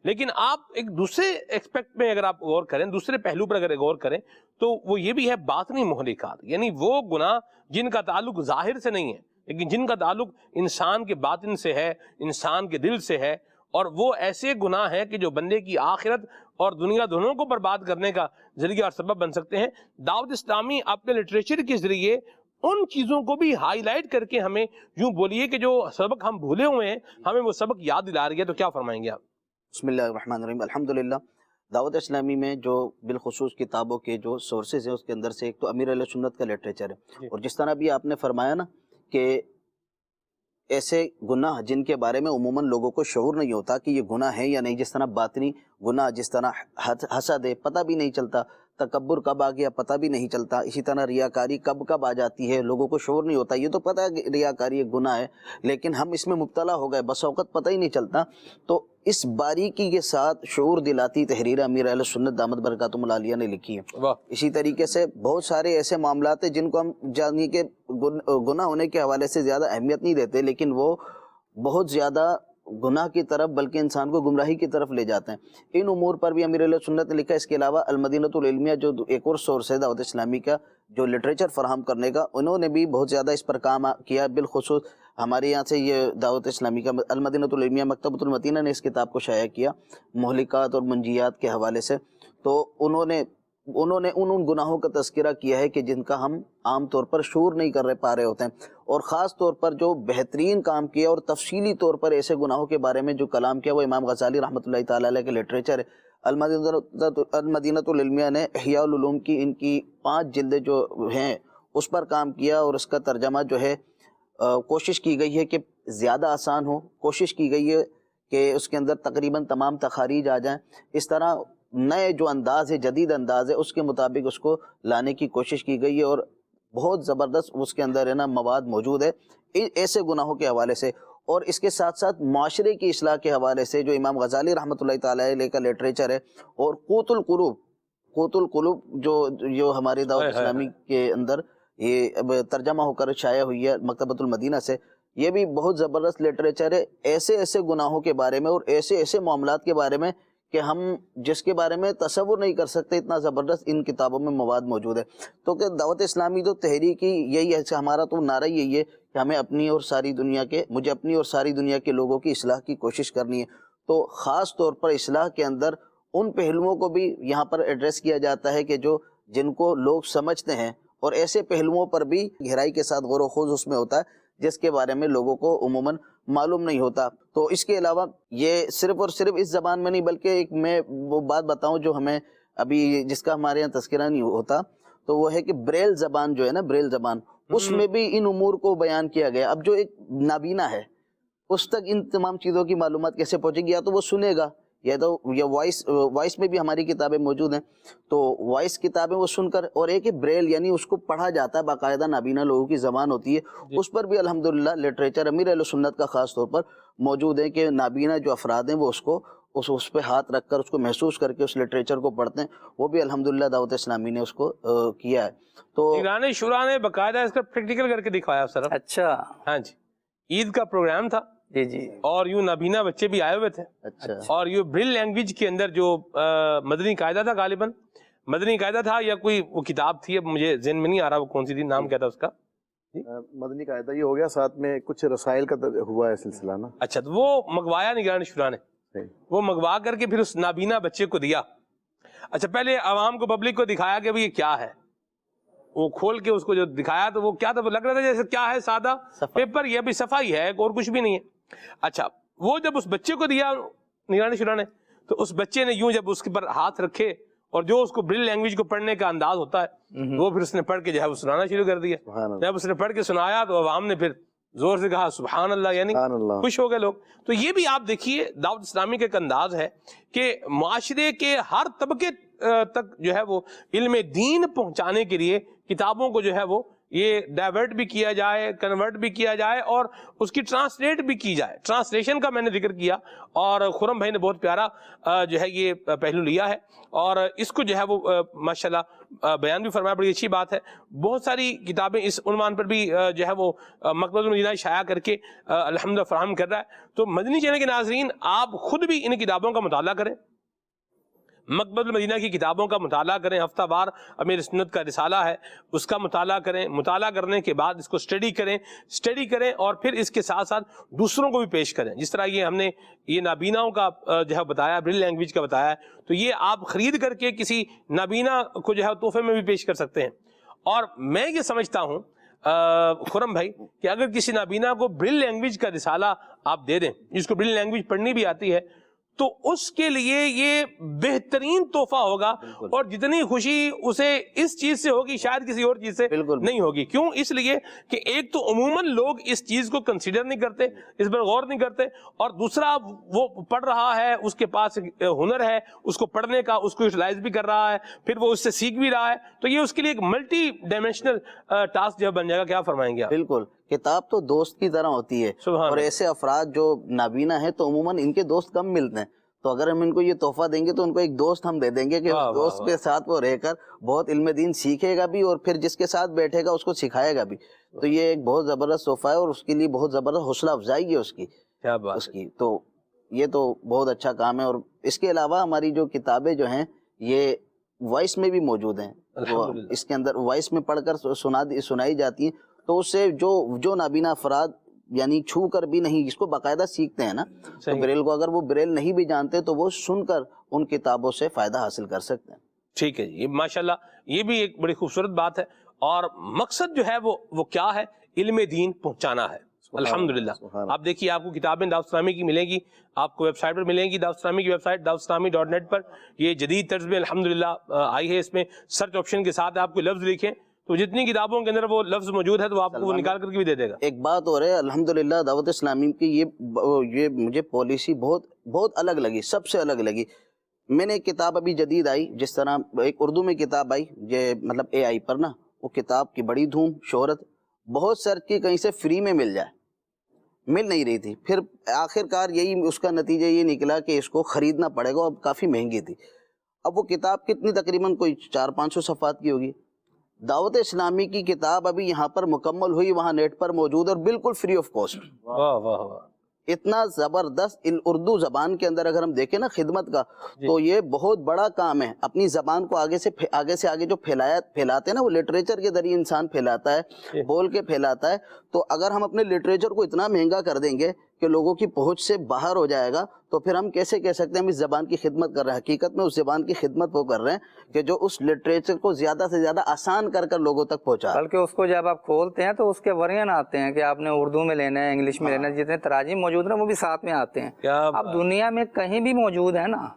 لیکن آپ ایک دوسرے ایکسپیکٹ میں اگر آپ غور کریں، دوسرے پہلو پر اگر غور کریں، تو وہ یہ بھی ہے باطنی مہلکات، یعنی وہ گناہ جن کا تعلق ظاہر سے نہیں ہے، لیکن جن کا تعلق انسان کے باطن سے ہے، انسان کے دل سے ہے، اور وہ ایسے گناہ ہیں کہ جو بندے کی آخرت اور دنیا دونوں کو برباد کرنے کا ذریعہ اور سبب بن سکتے ہیں، دعوت اسلامی اپنے لٹریچر کے ذریعے ان چیزوں کو بھی ہائی لائٹ کر کے ہمیں یوں بولیے کہ جو سبق ہم بھولے ہوئے ہیں ہمیں وہ سبق یاد دلا رہی ہے. تو کیا فرمائیں گے آپ؟ بسم اللہ الرحمن الرحیم. الحمدللہ دعوت اسلامی میں جو بالخصوص کتابوں کے جو سورسز ہیں اس کے اندر سے ایک تو امیر اہل سنت کا لٹریچر ہے، اور جس طرح بھی آپ نے فرمایا نا کہ ایسے گناہ جن کے بارے میں عموماً لوگوں کو شعور نہیں ہوتا کہ یہ گناہ ہے یا نہیں، جس طرح باطنی گناہ، جس طرح حسد ہے پتہ بھی نہیں چلتا، تکبر کب آ گیا پتہ بھی نہیں چلتا، اسی طرح ریاکاری کب آ جاتی ہے لوگوں کو شعور نہیں ہوتا. یہ تو پتہ ہے کہ ریاکاری ایک گناہ ہے، لیکن ہم اس میں مبتلا ہو گئے، بس اوقات پتہ ہی نہیں چلتا. تو اس باریکی کے ساتھ شعور دلاتی تحریر امیر اہل سنت دامت برکاتہم العالیہ نے لکھی ہے. اسی طریقے سے بہت سارے ایسے معاملات ہیں جن کو ہم جانیں کہ گناہ ہونے کے حوالے سے زیادہ اہمیت نہیں دیتے، لیکن وہ بہت زیادہ گناہ کی طرف بلکہ انسان کو گمراہی کی طرف لے جاتے ہیں. ان امور پر بھی امیر اہل سنت نے لکھا. اس کے علاوہ المدینۃ العلمیہ جو ایک اور سورس ہے دعوت اسلامی کا جو لٹریچر فراہم کرنے کا، انہوں نے بھی بہت زیادہ اس پر کام کیا. بالخصوص ہمارے یہاں سے یہ دعوت اسلامی کا المدینۃ العلمیہ مکتبۃ المدینہ نے اس کتاب کو شائع کیا مہلکات اور منجیات کے حوالے سے. تو انہوں نے ان گناہوں کا تذکرہ کیا ہے کہ جن کا ہم عام طور پر شعور نہیں کر پا رہے ہوتے ہیں، اور خاص طور پر جو بہترین کام کیا اور تفصیلی طور پر ایسے گناہوں کے بارے میں جو کلام کیا وہ امام غزالی رحمۃ اللہ تعالیٰ علیہ کے لٹریچر ہے. المدینۃ العلمیہ نے احیاء العلوم کی ان کی 5 جلدیں جو ہیں اس پر کام کیا، اور اس کا ترجمہ جو ہے کوشش کی گئی ہے کہ زیادہ آسان ہو، کوشش کی گئی ہے کہ اس کے اندر تقریباً تمام تخاریج آ جائیں. اس طرح نئے جو انداز ہے، جدید انداز ہے، اس کے مطابق اس کو لانے کی کوشش کی گئی ہے، اور بہت زبردست اس کے اندر ہے نا مواد موجود ہے ایسے گناہوں کے حوالے سے. اور اس کے ساتھ ساتھ معاشرے کی اصلاح کے حوالے سے جو امام غزالی رحمۃ اللہ تعالیٰ علیہ کا لٹریچر ہے، اور قوت القلوب جو ہماری دعوت اسلامی کے اندر یہ اب ترجمہ ہو کر شائع ہوئی ہے مکتبۃ المدینہ سے، یہ بھی بہت زبردست لٹریچر ہے ایسے گناہوں کے بارے میں اور ایسے معاملات کے بارے میں کہ ہم جس کے بارے میں تصور نہیں کر سکتے. اتنا زبردست ان کتابوں میں مواد موجود ہے. تو کہ دعوت اسلامی تو تحریک یہی ہے، ہمارا تو نعرہ یہی ہے کہ ہمیں مجھے اپنی اور ساری دنیا کے لوگوں کی اصلاح کی کوشش کرنی ہے. تو خاص طور پر اصلاح کے اندر ان پہلوؤں کو بھی یہاں پر ایڈریس کیا جاتا ہے کہ جن کو لوگ سمجھتے ہیں، اور ایسے پہلوؤں پر بھی گہرائی کے ساتھ غور و خوض اس میں ہوتا ہے جس کے بارے میں لوگوں کو عموماً معلوم نہیں ہوتا. تو اس کے علاوہ یہ صرف اور صرف اس زبان میں نہیں، بلکہ ایک میں وہ بات بتاؤں جو ہمیں ابھی جس کا ہمارے یہاں تذکرہ نہیں ہوتا، تو وہ ہے کہ بریل زبان جو ہے نا، بریل زبان، اس میں بھی ان امور کو بیان کیا گیا. اب جو ایک نابینا ہے اس تک ان تمام چیزوں کی معلومات کیسے پہنچے گی؟ یا تو وہ سنے گا، یا وائس میں بھی ہماری کتابیں موجود ہیں، تو وائس کتابیں وہ سن کر، اور ایک بریل یعنی اس کو پڑھا جاتا ہے، باقاعدہ نابینا لوگوں کی زبان ہوتی ہے، اس پر بھی الحمدللہ لٹریچر امیر اہل سنت کا خاص طور پر موجود ہے کہ نابینا جو افراد ہیں وہ اس پہ ہاتھ رکھ کر اس کو محسوس کر کے اس لٹریچر کو پڑھتے ہیں. وہ بھی الحمدللہ دعوت اسلامی نے اس کو کیا ہے. تو ایران شورا نے باقاعدہ اس کا پریکٹیکل کر کے دکھایا سر. اچھا، ہاں جی، عید کا پروگرام تھا جی، اور یوں نابینا بچے بھی آئے ہوئے تھے. اچھا، اور یہ بریل لینگویج کے اندر جو مدنی قاعدہ تھا، غالباً مدنی قاعدہ تھا یا کوئی وہ کتاب تھی، اب مجھے ذہن میں نہیں آ رہا وہ کون سی تھی، نام کیا تھا اس کا؟ مدنی قاعدہ یہ ہو گیا، ساتھ میں کچھ رسائل کا ہوا ہے سلسلہ نا. اچھا، تو وہ منگوایا نگران شورا نے، وہ منگوا کر کے پھر اس نابینا بچے کو دیا. اچھا، پہلے عوام کو، پبلک کو دکھایا کہ یہ کیا ہے، وہ کھول کے اس کو جو دکھایا تو وہ کیا تھا، وہ لگ رہا تھا جیسے کیا ہے، سادہ پیپر، یہ بھی صفائی ہے اور کچھ بھی نہیں ہے. اچھا، وہ جب اس بچے کو دیا نگران شورا نے، تو اس بچے نے یوں جب اس کے پر ہاتھ رکھے، اور جو اس کو بریل لینگویج کو پڑھنے کا انداز ہوتا ہے وہ پھر اس نے پڑھ کے جو ہے وہ سنانا شروع کر دیا. جب اس نے پڑھ کے سنایا تو عوام نے پھر زور سے کہا سبحان اللہ، یعنی خوش ہو گئے لوگ. تو یہ بھی آپ دیکھیے دعوت اسلامی کا ایک انداز ہے کہ معاشرے کے ہر طبقے تک جو ہے وہ علم دین پہنچانے کے لیے کتابوں کو جو ہے وہ یہ ڈائیورٹ بھی کیا جائے، کنورٹ بھی کیا جائے، اور اس کی ٹرانسلیٹ بھی کی جائے. ٹرانسلیشن کا میں نے ذکر کیا، اور خرم بھائی نے بہت پیارا جو ہے یہ پہلو لیا ہے، اور اس کو جو ہے وہ ماشاءاللہ بیان بھی فرمایا، بڑی اچھی بات ہے. بہت ساری کتابیں اس عنوان پر بھی جو ہے وہ مکتبۃ المدینہ شائع کر کے الحمدللہ فراہم کر رہا ہے. تو مدنی چینل کے ناظرین، آپ خود بھی ان کتابوں کا مطالعہ کریں. مکتبۃ المدینہ کی کتابوں کا مطالعہ کریں، ہفتہ وار امیر سنت کا رسالہ ہے اس کا مطالعہ کریں، مطالعہ کرنے کے بعد اس کو اسٹڈی کریں اور پھر اس کے ساتھ ساتھ دوسروں کو بھی پیش کریں. جس طرح یہ ہم نے یہ نابیناؤں کا جو ہے بتایا، بریل لینگویج کا بتایا ہے، تو یہ آپ خرید کر کے کسی نابینا کو جو ہے تحفے میں بھی پیش کر سکتے ہیں. اور میں یہ سمجھتا ہوں خرم بھائی کہ اگر کسی نابینا کو بریل لینگویج کا رسالہ آپ دے دیں، جس کو بریل لینگویج پڑھنی بھی آتی ہے، تو اس کے لیے یہ بہترین تحفہ ہوگا. اور جتنی خوشی اسے اس چیز سے ہوگی شاید کسی اور چیز سے نہیں ہوگی. کیوں؟ اس لیے کہ ایک تو عموماً لوگ اس چیز کو کنسیڈر نہیں کرتے، اس پر غور نہیں کرتے، اور دوسرا وہ پڑھ رہا ہے، اس کے پاس ہنر ہے اس کو پڑھنے کا، اس کو یوٹیلائز بھی کر رہا ہے، پھر وہ اس سے سیکھ بھی رہا ہے، تو یہ اس کے لیے ایک ملٹی ڈائمینشنل ٹاسک جو بن جائے گا. کیا فرمائیں گے آپ؟ بالکل، کتاب تو دوست کی طرح ہوتی ہے، اور ایسے افراد جو نابینا ہیں تو عموماً ان کے دوست کم ملتے ہیں، تو اگر ہم ان کو یہ تحفہ دیں گے تو ان کو ایک دوست ہم دے دیں گے کہ اس دوست کے ساتھ وہ رہ کر بہت علم دین سیکھے گا بھی، اور پھر جس کے ساتھ بیٹھے گا اس کو سکھائے گا بھی. تو یہ ایک بہت زبردست تحفہ ہے، اور اس کے لیے بہت زبردست حوصلہ افزائی ہے اس کی. تو یہ تو بہت اچھا کام ہے. اور اس کے علاوہ ہماری جو کتابیں جو ہیں یہ وائس میں بھی موجود ہیں، اس کے اندر وائس میں پڑھ کر سنائی جاتی ہیں. تو اس سے جو نابینا افراد یعنی چھو کر بھی نہیں، اس کو باقاعدہ سیکھتے ہیں نا، تو بریل کو اگر وہ بریل نہیں بھی جانتے تو وہ سن کر ان کتابوں سے فائدہ حاصل کر سکتے ہیں. ٹھیک ہے جی، ماشاءاللہ یہ بھی ایک بڑی خوبصورت بات ہے. اور مقصد جو ہے وہ کیا ہے؟ علم دین پہنچانا ہے. الحمدللہ آپ دیکھیے آپ کو کتابیں دعوت اسلامی کی ملیں گی، آپ کو ویب سائٹ پر ملیں گی، دعوت اسلامی کی ویب سائٹ dawatIslami.net پر. یہ جدید طرز میں الحمدللہ آئی ہے، اس میں سرچ آپشن کے ساتھ آپ کو لفظ لکھیں تو جتنی کتابوں کے اندر وہ لفظ موجود ہے تو آپ کو وہ نکال کر کے بھی دے دے گا. ایک بات اور ہے، الحمدللہ دعوت اسلامی کی یہ مجھے پالیسی بہت الگ لگی، سب سے الگ لگی. میں نے ایک کتاب ابھی جدید آئی، جس طرح ایک اردو میں کتاب آئی، یہ مطلب AI پر نا، وہ کتاب کی بڑی دھوم شہرت، بہت سرچ کی کہیں سے فری میں مل نہیں رہی تھی. پھر آخر کار اس کا نتیجہ یہ نکلا کہ اس کو خریدنا پڑے گا، اب کافی مہنگی تھی. اب وہ کتاب کتنی تقریباً کوئی 400-500 صفحات کی ہوگی. دعوت اسلامی کی کتاب ابھی یہاں پر مکمل ہوئی، وہاں نیٹ پر موجود اور بالکل فری آف کاسٹ. واہ واہ واہ، اتنا زبردست اردو زبان کے اندر اگر ہم دیکھیں نا خدمت کا، تو یہ بہت بڑا کام ہے. اپنی زبان کو آگے سے آگے جو پھیلاتے ہیں نا، وہ لٹریچر کے ذریعے انسان پھیلاتا ہے، بول کے پھیلاتا ہے. تو اگر ہم اپنے لٹریچر کو اتنا مہنگا کر دیں گے کہ لوگوں کی پہنچ سے باہر ہو جائے گا، تو پھر ہم کیسے کہہ سکتے ہیں ہم اس زبان کی خدمت کر رہے ہیں؟ حقیقت میں اس زبان کی خدمت وہ کر رہے ہیں کہ جو اس لٹریچر کو زیادہ سے زیادہ آسان کر لوگوں تک پہنچا. بلکہ اس کو جب آپ کھولتے ہیں تو اس کے ورژن آتے ہیں کہ آپ نے اردو میں لینا ہے، انگلش میں لینا ہے، جتنے تراجم موجود ہیں وہ بھی ساتھ میں آتے ہیں. اب دنیا میں کہیں بھی موجود ہے نا.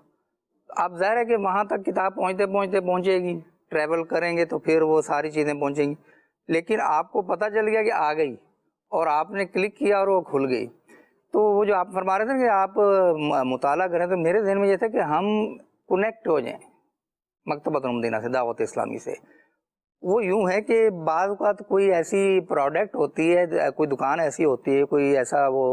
اب ظاہر ہے کہ وہاں تک کتاب پہنچے گی، ٹریول کریں گے تو پھر وہ ساری چیزیں پہنچیں گی. لیکن آپ کو پتہ چل گیا کہ آ گئی اور آپ نے کلک کیا اور وہ کھل گئی. تو وہ جو آپ فرما رہے تھے کہ آپ مطالعہ کریں، تو میرے ذہن میں یہ تھا کہ ہم کنیکٹ ہو جائیں مکتبۃ المدینہ سے، دعوت اسلامی سے. وہ یوں ہے کہ بعض اوقات کوئی ایسی پروڈکٹ ہوتی ہے، کوئی دکان ایسی ہوتی ہے، کوئی ایسا وہ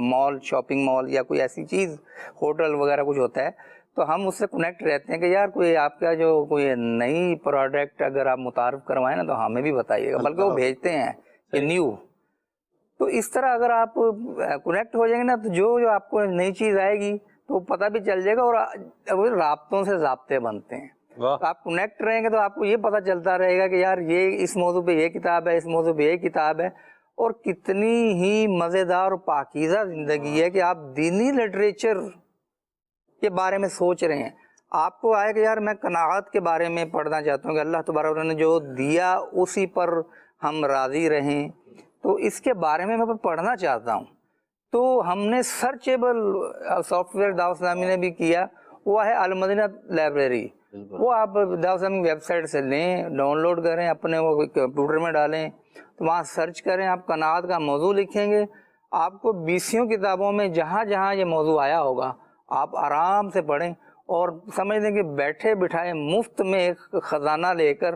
مال، شاپنگ مال یا کوئی ایسی چیز، ہوٹل وغیرہ کچھ ہوتا ہے، تو ہم اس سے کنیکٹ رہتے ہیں کہ یار کوئی آپ کا جو کوئی نئی پروڈکٹ اگر آپ متعارف کروائیں نا تو ہمیں بھی بتائیے گا، بلکہ وہ بھیجتے ہیں کہ نیو. تو اس طرح اگر آپ کنیکٹ ہو جائیں گے نا تو جو آپ کو نئی چیز آئے گی تو پتہ بھی چل جائے گا، اور رابطوں سے ضابطے بنتے ہیں. آپ کنیکٹ رہیں گے تو آپ کو یہ پتہ چلتا رہے گا کہ یار یہ اس موضوع پہ یہ کتاب ہے، اس موضوع پہ یہ کتاب ہے. اور کتنی ہی مزیدار اور پاکیزہ زندگی ہے کہ آپ دینی لٹریچر کے بارے میں سوچ رہے ہیں. آپ کو آئے کہ یار میں قناعت کے بارے میں پڑھنا چاہتا ہوں کہ اللہ تبارک نے جو دیا اسی پر ہم راضی رہیں، تو اس کے بارے میں پڑھنا چاہتا ہوں. تو ہم نے سرچیبل سافٹ ویئر دعوت اسلامی نے بھی کیا، وہ ہے المدینہ لائبریری. وہ آپ دعوت اسلامی ویب سائٹ سے لیں، ڈاؤن لوڈ کریں، اپنے وہ کمپیوٹر میں ڈالیں، تو وہاں سرچ کریں، آپ قناعت کا موضوع لکھیں گے، آپ کو 20 کتابوں میں جہاں جہاں یہ موضوع آیا ہوگا آپ آرام سے پڑھیں، اور سمجھ لیں کہ بیٹھے بٹھائے مفت میں ایک خزانہ لے کر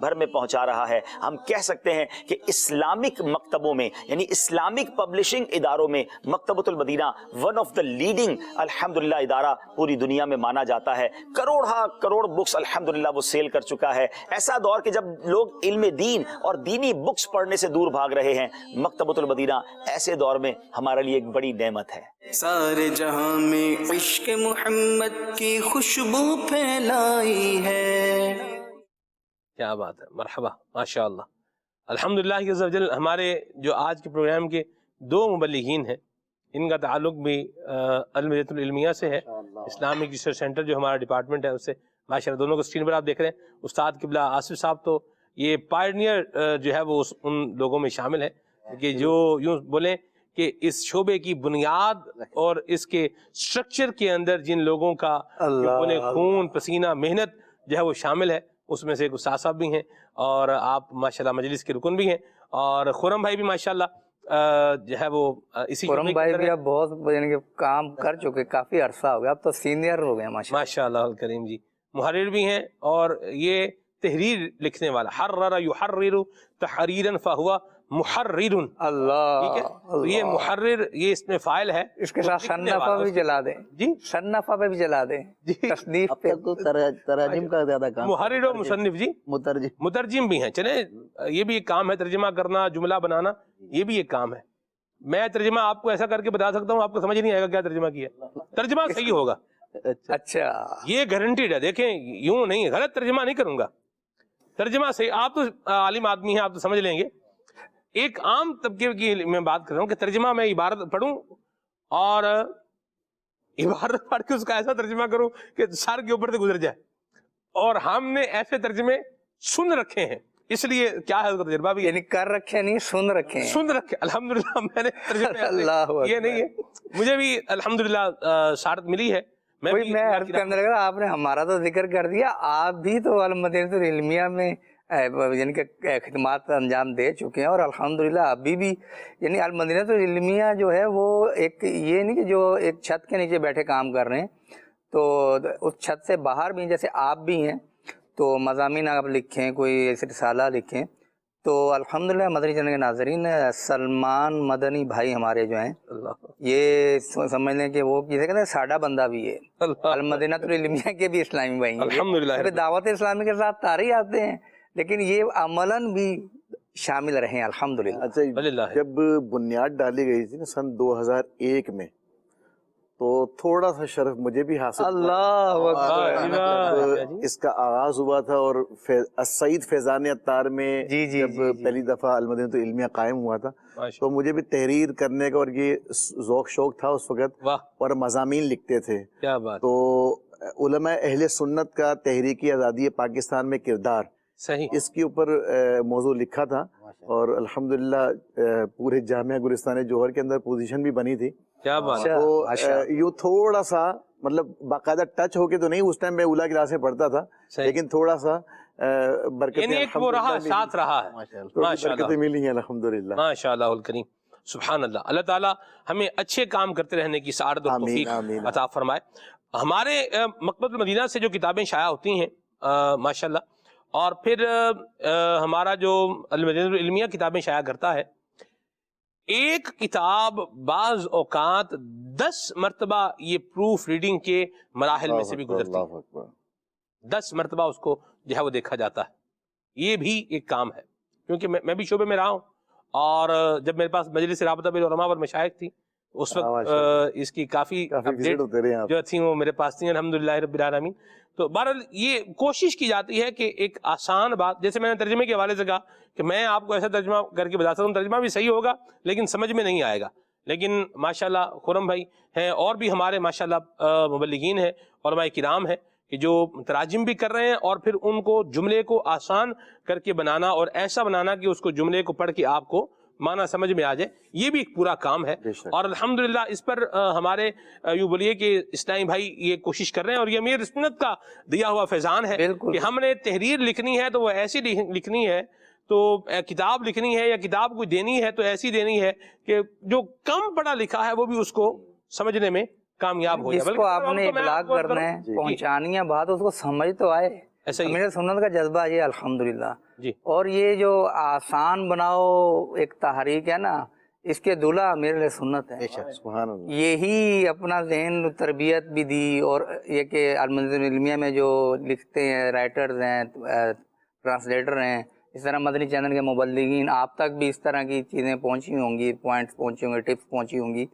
بھر میں پہنچا رہا ہے. ہم کہہ سکتے ہیں کہ اسلامک مکتبوں میں یعنی اسلامک پبلشنگ اداروں میں مکتبۃ المدینہ ون آف دا لیڈنگ الحمدللہ ادارہ پوری دنیا میں مانا جاتا ہے. کروڑ بکس الحمدللہ وہ سیل کر چکا ہے. ایسا دور کہ جب لوگ علم دین اور دینی بکس پڑھنے سے دور بھاگ رہے ہیں, مکتبۃ المدینہ ایسے دور میں ہمارے لیے ایک بڑی نعمت ہے. سارے جہاں میں عشق محمد کی خوشبو پھیلائی ہے. کیا بات ہے, مرحبا, ماشاء اللہ. الحمدللہ عز و جل ہمارے جو آج کے پروگرام کے دو مبلغین ہیں, ان کا تعلق بھی المدینہ العلمیہ سے ہے, اسلامک ریسرچ سینٹر جو ہمارا ڈپارٹمنٹ ہے اس سے. ماشاءاللہ دونوں کو اسکرین پر آپ دیکھ رہے ہیں. استاد قبلہ آصف صاحب تو یہ پائرنیئر جو ہے وہ ان لوگوں میں شامل ہے کہ جو یوں بولیں کہ اس شعبے کی بنیاد اور اس کے سٹرکچر کے اندر جن لوگوں کا خون پسینہ محنت جو ہے وہ شامل ہے, اس میں سے ایک استاد صاحب بھی ہیں اور آپ ماشاءاللہ مجلس کے رکن بھی ہیں. اور خرم بھائی بھی ماشاءاللہ جو ہے وہ اسی خرم بھائی بھی اب بہت یعنی کہ کام کر چکے, کافی عرصہ ہو گیا, اب تو سینئر ہو گئے ماشاءاللہ الکریم جی. محرر بھی ہیں اور یہ تحریر لکھنے والا, حرر یحرر تحریرا فہو محرر. اللہ, ٹھیک ہے, تو یہ محرر یہ اس میں فاعل ہے. اس کے ساتھ صنفہ بھی چلا دیں جی, صنفہ پہ بھی چلا دیں, تصنیف پہ. تراجم کا زیادہ کام, محرر و مصنف جی, مترجم بھی ہیں. چلیں یہ بھی ایک کام ہے, ترجمہ کرنا, جملہ بنانا, یہ بھی ایک کام ہے. میں ترجمہ آپ کو ایسا کر کے بتا سکتا ہوں, آپ کو سمجھ نہیں آئے گا کیا ترجمہ کیا. ترجمہ صحیح ہوگا, اچھا یہ گارنٹیڈ ہے. دیکھیں یوں نہیں, غلط ترجمہ نہیں کروں گا, ترجمہ صحیح. آپ تو عالم آدمی ہیں, آپ تو سمجھ لیں گے. ایک عام طبقے کی میں بات کر رہا ہوں کہ ترجمہ میں عبارت پڑھوں اور عبارت پڑھ کے اس کا ایسا ترجمہ کروں کہ سر کے اوپر سے گزر جائے. اور ہم نے ایسے ترجمے سن رکھے ہیں, اس لیے کیا ہے اس کا تجربہ بھی, یعنی کر رکھے نہیں, سن رکھے ہیں. سن رکھے الحمدللہ. میں نے ترجمے اللہ یہ نہیں ہے, مجھے بھی الحمدللہ سعادت ملی ہے. میں عرض کرنے لگا, آپ نے ہمارا تو ذکر کر دیا, آپ بھی تو المدینہ العلمیہ میں یعنی کہ خدمات انجام دے چکے ہیں, اور الحمدللہ ابھی بھی یعنی المدینہ العلمیہ جو ہے وہ ایک یہ نہیں کہ جو ایک چھت کے نیچے بیٹھے کام کر رہے ہیں, تو اس چھت سے باہر بھی جیسے آپ بھی ہیں, تو مضامین آپ لکھیں, کوئی ایسے رسالہ لکھیں, تو الحمدللہ مدنی چینل کے ناظرین, سلمان مدنی بھائی ہمارے جو ہیں یہ سمجھ لیں کہ وہ کسی کہتے ہیں ساڈا بندہ بھی ہے, المدینہ العلمیہ کے بھی اسلامی بھائی ہیں. الحمدللہ دعوت اسلامی کے ساتھ تاری آتے ہیں, لیکن یہ عملاً بھی شامل رہے ہیں الحمدللہ. اچھا, جب بنیاد ڈالی گئی تھی نا سن 2001 میں, تو تھوڑا سا شرف مجھے بھی حاصل, اللہ اکبر, اس کا آغاز ہوا تھا اور سعید فیضان عطار میں جب پہلی دفعہ المدینہ العلمیہ قائم ہوا تھا, تو مجھے بھی تحریر کرنے کا اور یہ ذوق شوق تھا اس وقت, اور مضامین لکھتے تھے. تو علماء اہل سنت کا تحریکی آزادی پاکستان میں کردار, اس کے اوپر موضوع لکھا تھا, اور الحمدللہ پورے جامعہ گلستان جوہر کے اندر پوزیشن بھی بنی تھی. کیا بات ہے. تو یوں تھوڑا سا مطلب باقاعدہ ٹچ ہو کے تو نہیں, اس ٹائم میں اولا کلاس میں پڑھتا تھا, لیکن تھوڑا سا برکتیں ساتھ رہا ہے, برکتیں ملی ہیں الحمدللہ. ماشاءاللہ الکریم, سبحان اللہ. اللہ تعالیٰ ہمیں اچھے کام کرتے رہنے کی سعادت و توفیق عطا فرمائے. ہمارے مکتبۃ المدینہ سے جو کتابیں شائع ہوتی ہیں ماشاءاللہ, اور پھر ہمارا جو المدینہ العلمیہ کتابیں شائع کرتا ہے, ایک کتاب بعض اوقات 10 مرتبہ یہ پروف ریڈنگ کے مراحل میں سے بھی گزرتی ہے, 10 مرتبہ اس کو جو ہے وہ دیکھا جاتا ہے. یہ بھی ایک کام ہے, کیونکہ میں بھی شعبے میں رہا ہوں, اور جب میرے پاس مجلس رابطہ بین العلماء اور مشائخ تھی, اس وقت اس کی کافی اپڈیٹ جو تھیں وہ میرے پاس تھیں الحمدللہ رب العالمین. تو بہرحال یہ کوشش کی جاتی ہے کہ ایک آسان بات, جیسے میں نے ترجمے کے حوالے سے کہا کہ میں آپ کو ایسا ترجمہ کر کے بتا سکتا ہوں, ترجمہ بھی صحیح ہوگا لیکن سمجھ میں نہیں آئے گا. لیکن ماشاءاللہ خرم بھائی ہیں, اور بھی ہمارے ماشاءاللہ مبلغین ہیں, علماء کرام ہیں کہ جو تراجم بھی کر رہے ہیں, اور پھر ان کو جملے کو آسان کر کے بنانا, اور ایسا بنانا کہ اس کو جملے کو پڑھ کے آپ کو معنی سمجھ میں آ جائے, یہ بھی ایک پورا کام ہے. اور الحمدللہ اس پر ہمارے یوں بولیے کہ اسلامی بھائی یہ کوشش کر رہے ہیں, اور یہ امیر سنت کا دیا ہوا فیضان ہے کہ ہم نے تحریر لکھنی ہے تو وہ ایسی لکھنی ہے, تو کتاب لکھنی ہے یا کتاب کو دینی ہے تو ایسی دینی ہے کہ جو کم پڑھا لکھا ہے وہ بھی اس کو سمجھنے میں کامیاب ہو جائے. جس کو آپ نے ابلاغ کرنا ہے, پہنچانی ہے بات, اس کو سمجھ تو آئے. ایسا ہی میرے سنت کا جذبہ یہ الحمدللہ جی. اور یہ جو آسان بناؤ ایک تحریک ہے نا، اس کے دلہا میرے سنت ہے. سبحان اللہ. یہی اپنا ذہن تربیت بھی دی، اور یہ کہ المدینہ العلمیہ میں جو لکھتے ہیں رائٹرز ہیں، ٹرانسلیٹر ہیں، اس طرح مدنی چینل کے مبلغین، آپ تک بھی اس طرح کی چیزیں پہنچی ہوں گی، پوائنٹس پہنچے ہوں گے، ٹپس پہنچی ہوں گی.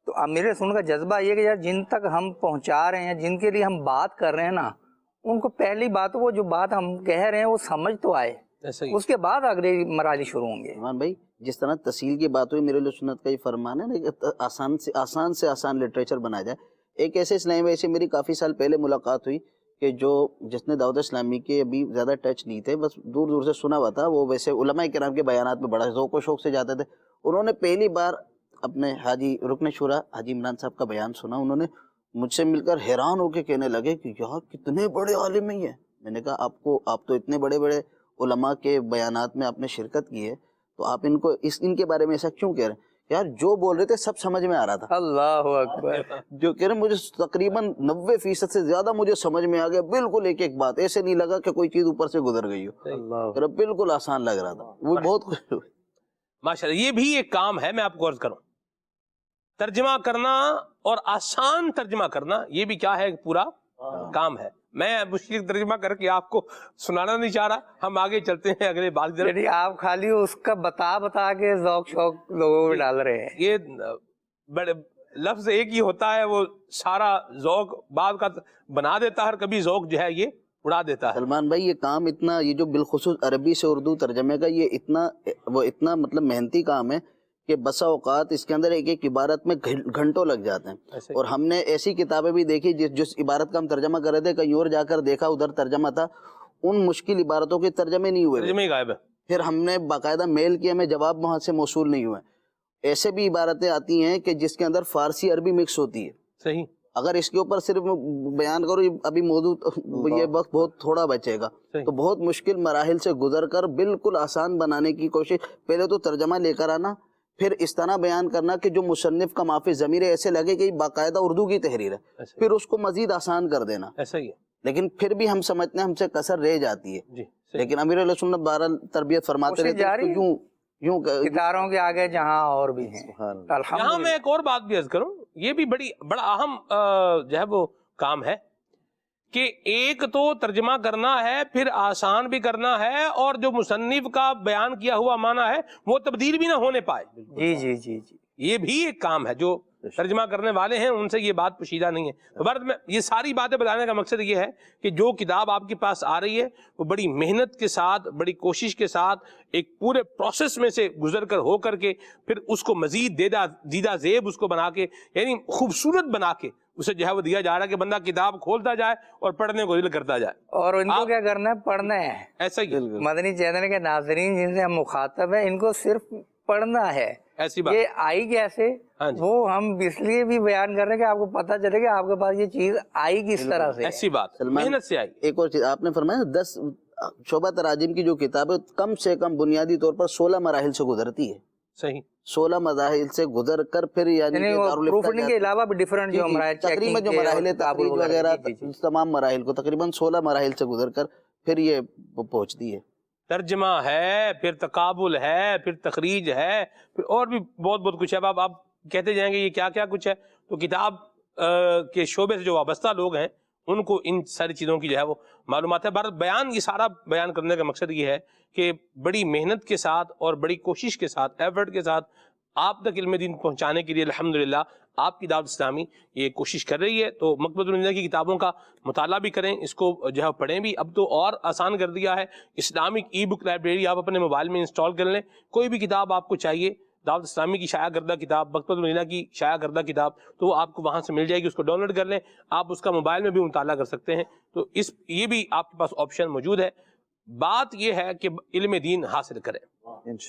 تو اب میرے سن کا جذبہ یہ کہ یار جن تک ہم پہنچا رہے ہیں، جن کے لیے ہم بات کر رہے ہیں نا، ان کو پہلی بات وہ جو بات ہم کہہ رہے ہیں وہ سمجھ تو آئے، اس کے بعد اگلے مراحل شروع ہوں گے. عثمان بھائی، جس طرح تسہیل کی بات ہوئی، میرے لیے سنت کا یہ فرمان ہے نا کہ آسان سے آسان لٹریچر بنایا جائے. ایک ایسے اسلامی بھائی سے میری کافی سال پہلے ملاقات ہوئی کہ جس نے دعوت اسلامی کے ابھی زیادہ ٹچ نہیں تھے، بس دور دور سے سنا ہوا تھا. وہ ویسے علماء کرام کے بیانات میں بڑا ذوق و شوق سے جاتے تھے. انہوں نے پہلی بار اپنے حاجی رکن شورا حاجی عمران صاحب کا بیان سنا. انہوں نے مجھ سے مل کر حیران ہو کے کہنے لگے کہ یار کتنے بڑے عالم ہیں یہ. میں نے کہا آپ تو اتنے بڑے بڑے علماء کے بیانات میں آپ نے شرکت کی ہے، تو آپ ان کے بارے میں ایسا کیوں کہہ رہے ہیں؟ یار جو بول رہے تھے سب سمجھ میں آ رہا تھا. اللہ اکبر. جو کہہ رہے ہیں مجھے تقریباً 90% سے زیادہ مجھے سمجھ میں آ گیا. بالکل ایک ایک بات ایسے نہیں لگا کہ کوئی چیز اوپر سے گزر گئی ہو. بالکل آسان لگ رہا تھا. وہ بہت خوش ہوئے. ماشاءاللہ. یہ بھی ایک کام ہے، میں آپ کو عرض کروں، ترجمہ کرنا اور آسان ترجمہ کرنا، یہ بھی کیا ہے، پورا کام ہے. میں مشکل ترجمہ کر کے آپ کو سنانا نہیں چاہ رہا. ہم آگے چلتے ہیں اگلے بات کی طرف. یعنی آپ خالی اس کا بتا کے ذوق شوق لوگوں میں ڈال رہے ہیں. یہ بڑے لفظ ایک ہی ہوتا ہے، وہ سارا ذوق بعد کا بنا دیتا ہے، اور کبھی ذوق جو ہے یہ اڑا دیتا ہے. سلمان بھائی، یہ کام اتنا، یہ جو بالخصوص عربی سے اردو ترجمے کا، یہ اتنا مطلب محنتی کام ہے کہ بسا اوقات اس کے اندر ایک ایک عبارت میں گھنٹوں لگ جاتے ہیں. اور ہم نے ایسی کتابیں بھی دیکھی جس عبارت کا ہم ترجمہ کر رہے تھے، کہیں اور جا کر دیکھا ادھر ترجمہ تھا، ان مشکل عبارتوں کے ترجمے نہیں ہوئے، ترجمے غائب ہے. پھر ہم نے باقاعدہ میل کیا، ہمیں جواب وہاں سے موصول نہیں ہوئے. ایسے بھی عبارتیں آتی ہیں کہ جس کے اندر فارسی عربی مکس ہوتی ہے. صحیح. اگر اس کے اوپر صرف بیان کرو، ابھی موضوع یہ وقت بہت تھوڑا بچے گا، تو بہت مشکل مراحل سے گزر کر بالکل آسان بنانے کی کوشش. پہلے تو ترجمہ لے کر آنا، پھر اس طرح بیان کرنا کہ جو مصنف کا معافی ضمیر ہے ایسے لگے کہ باقاعدہ اردو کی تحریر ہے، پھر اس کو مزید آسان کر دینا. ایسا ہی ہے. لیکن پھر بھی ہم سمجھتے ہیں ہم سے کسر رہ جاتی ہے. لیکن امیر علیہ سنت بہرحال تربیت فرماتے رہتے ہیں، یوں ستاروں کے آگے جہاں اور بھی ہیں. یہاں میں ایک اور بات بھی عرض کروں، یہ بھی بڑا اہم جو ہے وہ کام ہے کہ ایک تو ترجمہ کرنا ہے، پھر آسان بھی کرنا ہے، اور جو مصنف کا بیان کیا ہوا معنی ہے وہ تبدیل بھی نہ ہونے پائے. جی جی جی جی، یہ بھی ایک کام ہے جو ترجمہ کرنے والے ہیں ان سے یہ بات پوشیدہ نہیں ہے. تو میں یہ ساری باتیں بتانے کا مقصد یہ ہے کہ جو کتاب آپ کے پاس آ رہی ہے وہ بڑی محنت کے ساتھ، بڑی کوشش کے ساتھ، ایک پورے پروسیس میں سے گزر کر ہو کر کے پھر اس کو مزید دیدہ زیب اس کو بنا کے، یعنی خوبصورت بنا کے اسے جو ہے وہ دیا جا رہا ہے کہ بندہ کتاب کھولتا جائے اور پڑھنے کو دل کرتا جائے. اور ان کو کیا کرنا ہے؟ پڑھنا ہے. ایسا ہی مدنی چینل کے ناظرین جن سے ہم مخاطب ہیں، ان کو صرف پڑھنا ہے. ایسی بات یہ آئی کیسے، وہ ہم اس لیے بھی بیان کر رہے ہیں کہ آپ کو پتہ چلے کہ آپ کے پاس یہ چیز آئی کس طرح سے. ایسی بات محنت سے آئی. ایک اور چیز آپ نے فرمایا 10 شعبہ تراجم کی جو کتاب ہے کم سے کم بنیادی طور پر 16 مراحل سے گزرتی ہے. صحیح. 16 مراحل سے گزر کر پھر یعنی پروفنگ کے علاوہ بھی ڈیفرنٹ جو مراحل، تقریباً جو مراحل تخریج وغیرہ تمام مراحل کو تقریباً 16 مراحل سے گزر کر پھر یہ پہنچتی ہے. ترجمہ ہے، پھر تقابل ہے، پھر تخریج ہے، پھر اور بھی بہت کچھ ہے. اب آپ کہتے جائیں گے یہ کیا کیا کچھ ہے، تو کتاب کے شعبے سے جو وابستہ لوگ ہیں ان کو ان ساری چیزوں کی جو ہے وہ معلومات ہے. بیان یہ سارا بیان کرنے کا مقصد یہ ہے کہ بڑی محنت کے ساتھ اور بڑی کوشش کے ساتھ، ایفرٹ کے ساتھ آپ تک علم دین پہنچانے کے لیے الحمدللہ آپ کی دعوت اسلامی یہ کوشش کر رہی ہے. تو مکتبۃ المدینہ کی کتابوں کا مطالعہ بھی کریں، اس کو جو ہے پڑھیں بھی. اب تو اور آسان کر دیا ہے، اسلامک ای بک لائبریری آپ اپنے موبائل میں انسٹال کر لیں. کوئی بھی کتاب آپ کو چاہیے، دعوت اسلامی کی شائع کردہ کتاب، مکتبۃ المدینہ کی شائع کردہ کتاب، تو وہ آپ کو وہاں سے مل جائے گی. اس کو ڈاؤن لوڈ کر لیں، آپ اس کا موبائل میں بھی مطالعہ کر سکتے ہیں. تو یہ بھی آپ کے پاس آپشن موجود ہے. بات یہ ہے کہ علم دین حاصل کریں،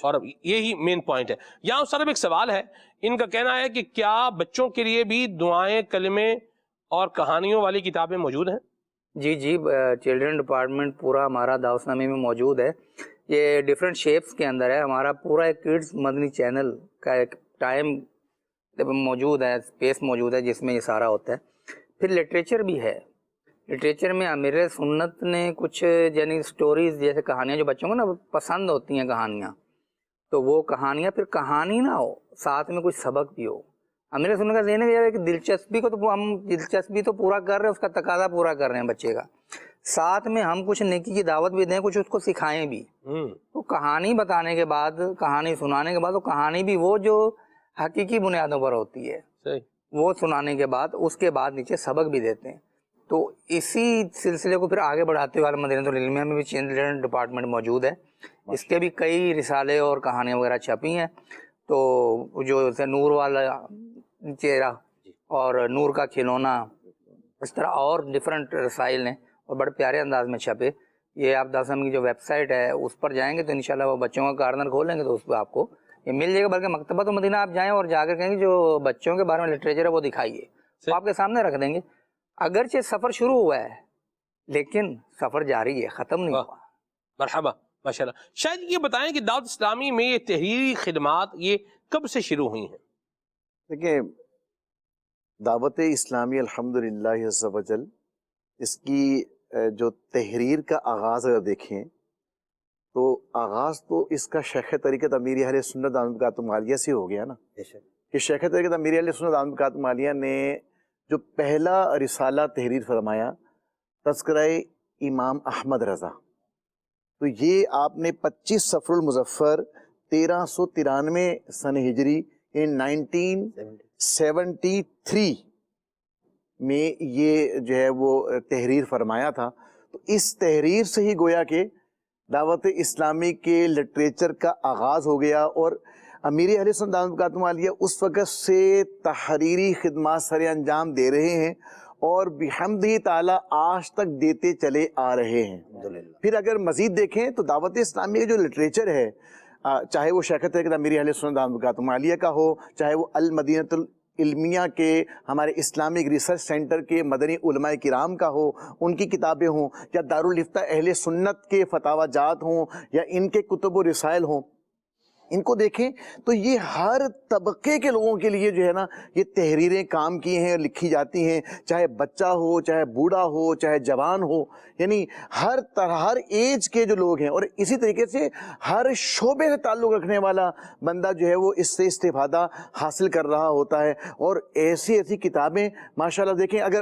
اور یہی مین پوائنٹ ہے. یہاں صرف ایک سوال ہے، ان کا کہنا ہے کہ کیا بچوں کے لیے بھی دعائیں، کلمے اور کہانیوں والی کتابیں موجود ہیں؟ جی جی، چلڈرن ڈپارٹمنٹ پورا ہمارا دعوت اسلامی میں موجود ہے. یہ ڈیفرنٹ شیپس کے اندر ہے. ہمارا پورا ایک کڈز مدنی چینل کا ایک ٹائم موجود ہے، اسپیس موجود ہے جس میں یہ سارا ہوتا ہے. پھر لٹریچر بھی ہے. لٹریچر میں امیر سنت نے کچھ یعنی سٹوریز جیسے کہانیاں جو بچوں کو نا پسند ہوتی ہیں کہانیاں، تو وہ کہانیاں پھر کہانی نہ ہو، ساتھ میں کچھ سبق بھی ہو۔ امیر سنت کا ذہن ہے کہ دلچسپی کو تو ہم دلچسپی تو پورا کر رہے ہیں، اس کا تقاضا پورا کر رہے ہیں بچے کا، ساتھ میں ہم کچھ نیکی کی دعوت بھی دیں، کچھ اس کو سکھائیں بھی۔ تو کہانی بتانے کے بعد، کہانی سنانے کے بعد، وہ کہانی بھی وہ جو حقیقی بنیادوں پر ہوتی ہے وہ سنانے کے بعد اس کے بعد نیچے سبق بھی دیتے ہیں۔ تو اسی سلسلے کو پھر آگے بڑھاتے ہوئے مدینہ العلمیہ میں بھی چلڈرن ڈپارٹمنٹ موجود ہے، اس کے بھی کئی رسالے اور کہانیاں وغیرہ چھپی ہیں۔ تو جو جیسے نور والا چہرہ اور نور کا کھلونا، اس طرح اور ڈفرینٹ رسائل ہیں اور بڑے پیارے انداز میں چھپے۔ یہ آپ داسم کی جو ویب سائٹ ہے اس پر جائیں گے تو انشاءاللہ وہ بچوں کا کارنر کھولیں گے تو اس پہ آپ کو یہ مل جائے گا، بلکہ مکتبۃ المدینہ آپ جائیں اور جا کر کہیں گے جو بچوں کے بارے میں لٹریچر ہے وہ دکھائیے، وہ آپ کے سامنے رکھ دیں گے۔ اگرچہ سفر شروع ہوا ہے لیکن سفر جاری ہے، ختم نہیں ہوا۔ مرحبا، ماشاءاللہ۔ شاید یہ بتائیں کہ دعوت اسلامی میں یہ تحریری خدمات یہ کب سے شروع ہوئی ہیں؟ دیکھیں، دعوت اسلامی الحمدللہ عز و جل، اس کی جو تحریر کا آغاز اگر دیکھیں تو آغاز تو اس کا شیخ طریقت امیر اہل سنت دامت برکاتہم عالیہ سے ہو گیا نا، کہ شیخ طریقت امیر اہل سنت دامت برکاتہم عالیہ نے جو پہلا رسالہ تحریر فرمایا تذکرہ امام احمد رضا، تو یہ آپ نے 25 صفر المظفر 1393 سن ہجری ان 1973 میں یہ جو ہے وہ تحریر فرمایا تھا۔ تو اس تحریر سے ہی گویا کہ دعوت اسلامی کے لٹریچر کا آغاز ہو گیا، اور امیر اہل سنت دامت برکاتہم عالیہ اس وقت سے تحریری خدمات سر انجام دے رہے ہیں اور بحمدہ تعالی آج تک دیتے چلے آ رہے ہیں۔ پھر اگر مزید دیکھیں تو دعوت اسلامی کا جو لٹریچر ہے، چاہے وہ شیخ طریقت امیر اہل سنت دامت برکاتہم عالیہ کا ہو، چاہے وہ المدینہ العلمیہ کے ہمارے اسلامک ریسرچ سینٹر کے مدنی علماء کرام کا ہو، ان کی کتابیں ہوں، یا دارالفتہ اہل سنت کے فتاوی جات ہوں، یا ان کے کتب و رسائل ہوں، ان کو دیکھیں تو یہ ہر طبقے کے لوگوں کے لیے جو ہے نا یہ تحریریں کام کی ہیں، لکھی جاتی ہیں، چاہے بچہ ہو، چاہے بوڑھا ہو، چاہے جوان ہو، یعنی ہر طرح ہر ایج کے جو لوگ ہیں، اور اسی طریقے سے ہر شعبے سے تعلق رکھنے والا بندہ جو ہے وہ اس سے استفادہ حاصل کر رہا ہوتا ہے۔ اور ایسی ایسی کتابیں ماشاءاللہ دیکھیں، اگر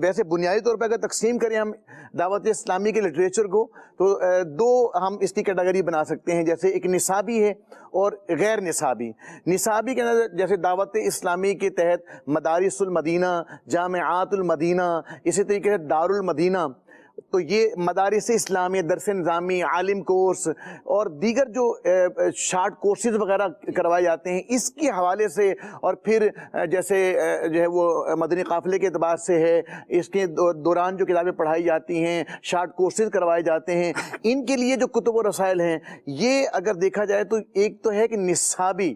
ویسے بنیادی طور پر اگر تقسیم کریں ہم دعوت اسلامی کے لٹریچر کو تو دو ہم اس کی کیٹیگری بنا سکتے ہیں، جیسے ایک نصابی ہے اور غیر نصابی۔ نصابی کے اندر جیسے دعوت اسلامی کے تحت مدارس المدینہ، جامعات المدینہ، اسی طریقے سے دار المدینہ، تو یہ مدارس اسلامی، درس نظامی، عالم کورس اور دیگر جو شارٹ کورسز وغیرہ کروائے جاتے ہیں، اس کے حوالے سے، اور پھر جیسے جو ہے وہ مدنی قافلے کے اعتبار سے ہے، اس کے دوران جو کتابیں پڑھائی جاتی ہیں، شارٹ کورسز کروائے جاتے ہیں، ان کے لیے جو کتب و رسائل ہیں، یہ اگر دیکھا جائے تو ایک تو ہے کہ نصابی،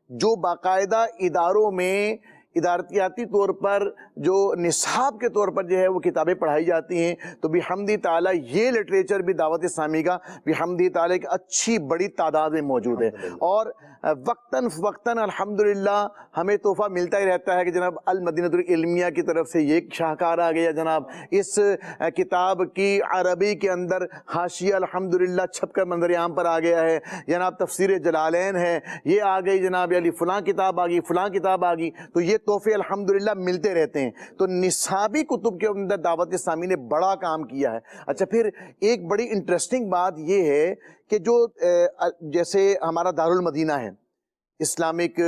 جو باقاعدہ اداروں میں ادارتیاتی طور پر جو نصاب کے طور پر جو ہے وہ کتابیں پڑھائی جاتی ہیں، تو بحمدہ تعالیٰ یہ لٹریچر بھی دعوت اسلامی کا بحمدہ تعالیٰ ایک اچھی بڑی تعداد میں موجود ہے، اور وقتاً فوقتاً الحمدللہ ہمیں تحفہ ملتا ہی رہتا ہے کہ جناب المدینہ العلمیہ کی طرف سے یہ شاہکار آ گیا، جناب اس کتاب کی عربی کے اندر حاشیہ الحمدللہ چھپ کر منظر عام پر آ گیا ہے، جناب تفسیر جلالین ہے، یہ آ گئی جناب، علی فلاں کتاب آ گئی، فلاں کتاب آ گئی، تو یہ تحفے الحمدللہ ملتے رہتے ہیں۔ تو نصابی کتب کے اندر دعوت اسلامی نے بڑا کام کیا ہے۔ اچھا، پھر ایک بڑی انٹرسٹنگ بات یہ ہے کہ جو جیسے ہمارا دارالمدینہ ہے، اسلامک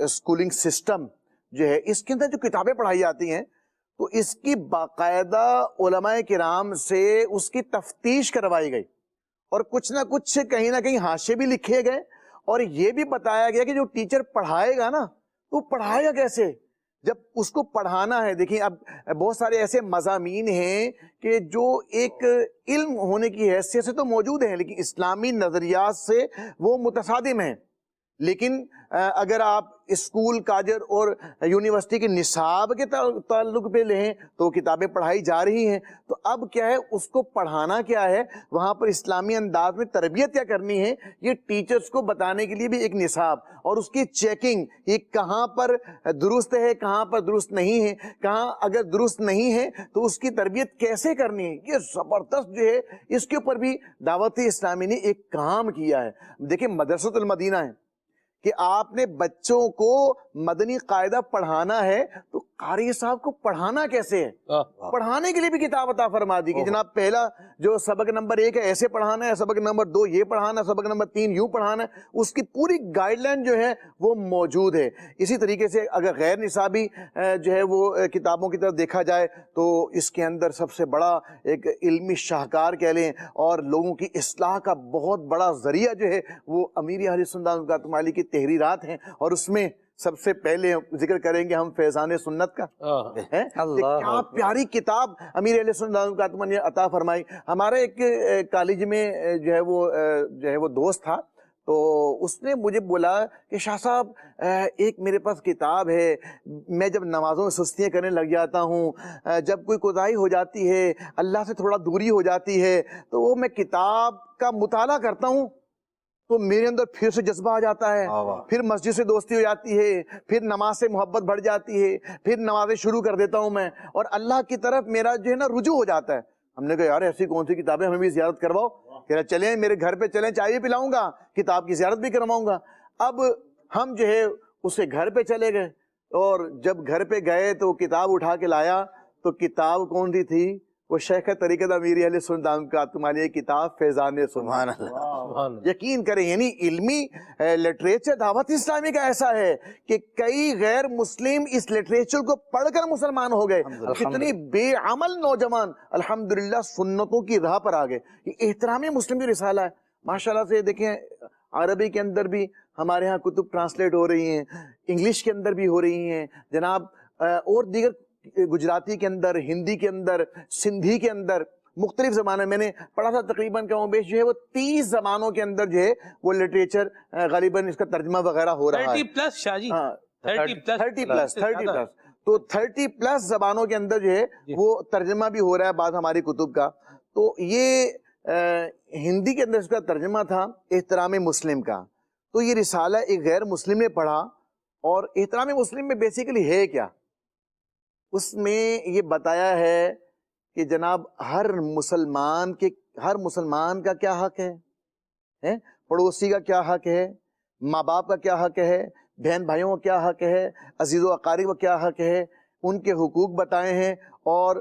اسکولنگ سسٹم جو ہے، اس کے اندر جو کتابیں پڑھائی جاتی ہیں تو اس کی باقاعدہ علماء کرام سے اس کی تفتیش کروائی گئی، اور کچھ نہ کچھ کہیں نہ کہیں حاشیے بھی لکھے گئے، اور یہ بھی بتایا گیا کہ جو ٹیچر پڑھائے گا نا تو پڑھائے گا کیسے، جب اس کو پڑھانا ہے۔ دیکھیں اب بہت سارے ایسے مضامین ہیں کہ جو ایک علم ہونے کی حیثیت سے تو موجود ہیں لیکن اسلامی نظریات سے وہ متصادم ہیں، لیکن اگر آپ اسکول کاجر اور یونیورسٹی کے نصاب کے تعلق پہ لیں تو کتابیں پڑھائی جا رہی ہیں. تو اب کیا ہے, اس کو پڑھانا کیا ہے, وہاں پر اسلامی انداز میں تربیت کیا کرنی ہے, یہ ٹیچرز کو بتانے کے لیے بھی ایک نصاب اور اس کی چیکنگ, یہ کہاں پر درست ہے, کہاں پر درست نہیں ہے, کہاں اگر درست نہیں ہے تو اس کی تربیت کیسے کرنی ہے, یہ زبردست جو ہے اس کے اوپر بھی دعوت اسلامی نے ایک کام کیا ہے. دیکھیں مدرسۃ المدینہ ہے کہ آپ نے بچوں کو مدنی قاعدہ پڑھانا ہے تو قاری صاحب کو پڑھانا کیسے ہے, پڑھانے کے لیے بھی کتاب عطا فرما دی کہ جناب پہلا جو سبق نمبر 1 ہے ایسے پڑھانا ہے, سبق نمبر 2 یہ پڑھانا ہے, سبق نمبر 3 یوں پڑھانا ہے. اس کی پوری گائیڈ لائن جو ہے وہ موجود ہے. اسی طریقے سے اگر غیر نصابی جو ہے وہ کتابوں کی طرف دیکھا جائے تو اس کے اندر سب سے بڑا ایک علمی شاہکار کہہ لیں اور لوگوں کی اصلاح کا بہت بڑا ذریعہ جو ہے وہ امیر اہل سنت والجماعت کی تحریرات ہیں, اور اس میں سب سے پہلے ذکر کریں گے ہم فیضان سنت کا. کیا پیاری کتاب امیر اہل سنت والجماعت نے عطا فرمائی. ہمارے ایک کالج میں جو ہے وہ دوست تھا, تو اس نے مجھے بولا کہ شاہ صاحب ایک میرے پاس کتاب ہے, میں جب نمازوں میں سستیاں کرنے لگ جاتا ہوں, جب کوئی کوتاہی ہو جاتی ہے, اللہ سے تھوڑا دوری ہو جاتی ہے, تو وہ میں کتاب کا مطالعہ کرتا ہوں تو میرے اندر پھر سے جذبہ آ جاتا ہے, پھر مسجد سے دوستی ہو جاتی ہے, پھر نماز سے محبت بڑھ جاتی ہے, پھر نمازیں شروع کر دیتا ہوں میں, اور اللہ کی طرف میرا جو ہے نا رجوع ہو جاتا ہے. ہم نے کہا یار ایسی کون سی کتابیں, ہمیں بھی زیارت کرواؤ. کہہ رہا چلیں میرے گھر پہ چلیں, چائے بھی پلاؤں گا, کتاب کی زیارت بھی کرواؤں گا. اب ہم جو ہے اس کے گھر پہ چلے گئے, اور جب گھر پہ گئے تو کتاب اٹھا کے لایا, تو کتاب کون سی تھی, وہ شیخ طریقت امیر اہل سنت کا تمہاری کتاب فیضان سنت. یقین کریں یعنی علمی لٹریچر دعوت اسلامی کا ایسا ہے کہ کئی غیر مسلم اس لٹریچر کو پڑھ کر مسلمان ہو گئے. کتنی بے عمل نوجوان الحمدللہ سنتوں کی راہ پر آ گئے. یہ احترام مسلم کی رسالہ ہے ماشاءاللہ سے. دیکھیں عربی کے اندر بھی ہمارے ہاں کتب ٹرانسلیٹ ہو رہی ہیں, انگلش کے اندر بھی ہو رہی ہیں جناب, اور دیگر گجراتی کے اندر, ہندی کے اندر, سندھی کے اندر, مختلف زبانیں میں نے پڑھا تھا. تقریباً کم بیش جو ہے وہ 30 زبانوں کے اندر جو ہے وہ لٹریچر غالباً اس کا ترجمہ وغیرہ ہو رہا ہے. 30+ شاہ جی, 30+. تو 30+ زبانوں کے اندر جو ہے وہ ترجمہ بھی ہو رہا ہے بعض ہماری کتب کا. تو یہ ہندی کے اندر اس کا ترجمہ تھا احترام مسلم کا. تو یہ رسالہ ایک غیر مسلم نے پڑھا, اور احترام مسلم میں بیسیکلی ہے کیا, اس میں یہ بتایا ہے کہ جناب ہر مسلمان کا کیا حق ہے, پڑوسی کا کیا حق ہے, ماں باپ کا کیا حق ہے, بہن بھائیوں کا کیا حق ہے, عزیز و اقارب کا کیا حق ہے, ان کے حقوق بتائے ہیں, اور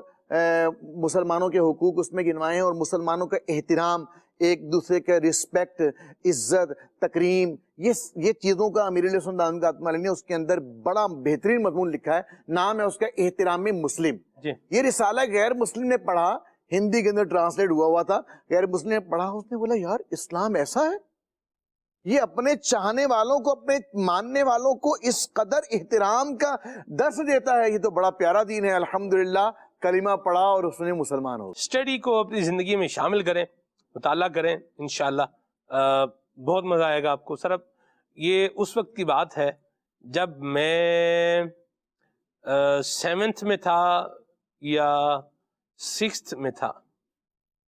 مسلمانوں کے حقوق اس میں گنوائے ہیں, اور مسلمانوں کا احترام, ایک دوسرے کا رسپیکٹ, عزت, تکریم, یہ چیزوں کا امیر اہل سنت نے اس کے اندر بڑا بہترین مضمون لکھا ہے. نام ہے اس کا احترام مسلم. یہ رسالہ غیر مسلم نے پڑھا, ہندی کے اندر ٹرانسلیٹ ہوا تھا, غیر مسلم نے پڑھا, اس نے بولا یار اسلام ایسا ہے, یہ اپنے چاہنے والوں کو, اپنے ماننے والوں کو اس قدر احترام کا درس دیتا ہے. یہ تو بڑا پیارا دین ہے. الحمدللہ کلمہ پڑھا اور اس نے مسلمان ہو. اسٹڈی کو اپنی زندگی میں شامل کریں, مطالعہ کریں, انشاءاللہ بہت مزہ آئے گا آپ کو. صرف یہ اس وقت کی بات ہے جب میں 7th میں تھا یا 6th میں تھا,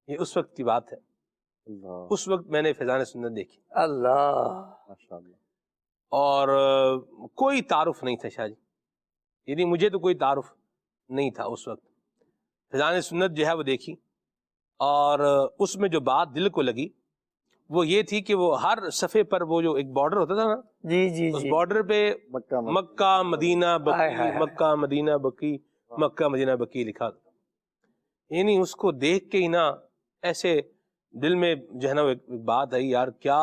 یہ اس وقت کی بات ہے. اس وقت میں نے فیضان سنت دیکھی. اللہ ماشاءاللہ. اور کوئی تعارف نہیں تھا شاہ جی, یعنی مجھے تو کوئی تعارف نہیں تھا اس وقت. فیضان سنت جو ہے وہ دیکھی, اور اس میں جو بات دل کو لگی وہ یہ تھی کہ وہ ہر صفحے پر وہ جو ایک بارڈر ہوتا تھا نا, اس بارڈر پہ مکہ مدینہ بقی, مکہ مدینہ بقی, مکہ مدینہ بقی لکھا تھا. یعنی اس کو دیکھ کے ہی نا ایسے دل میں جو ہے نا ایک بات آئی, یار کیا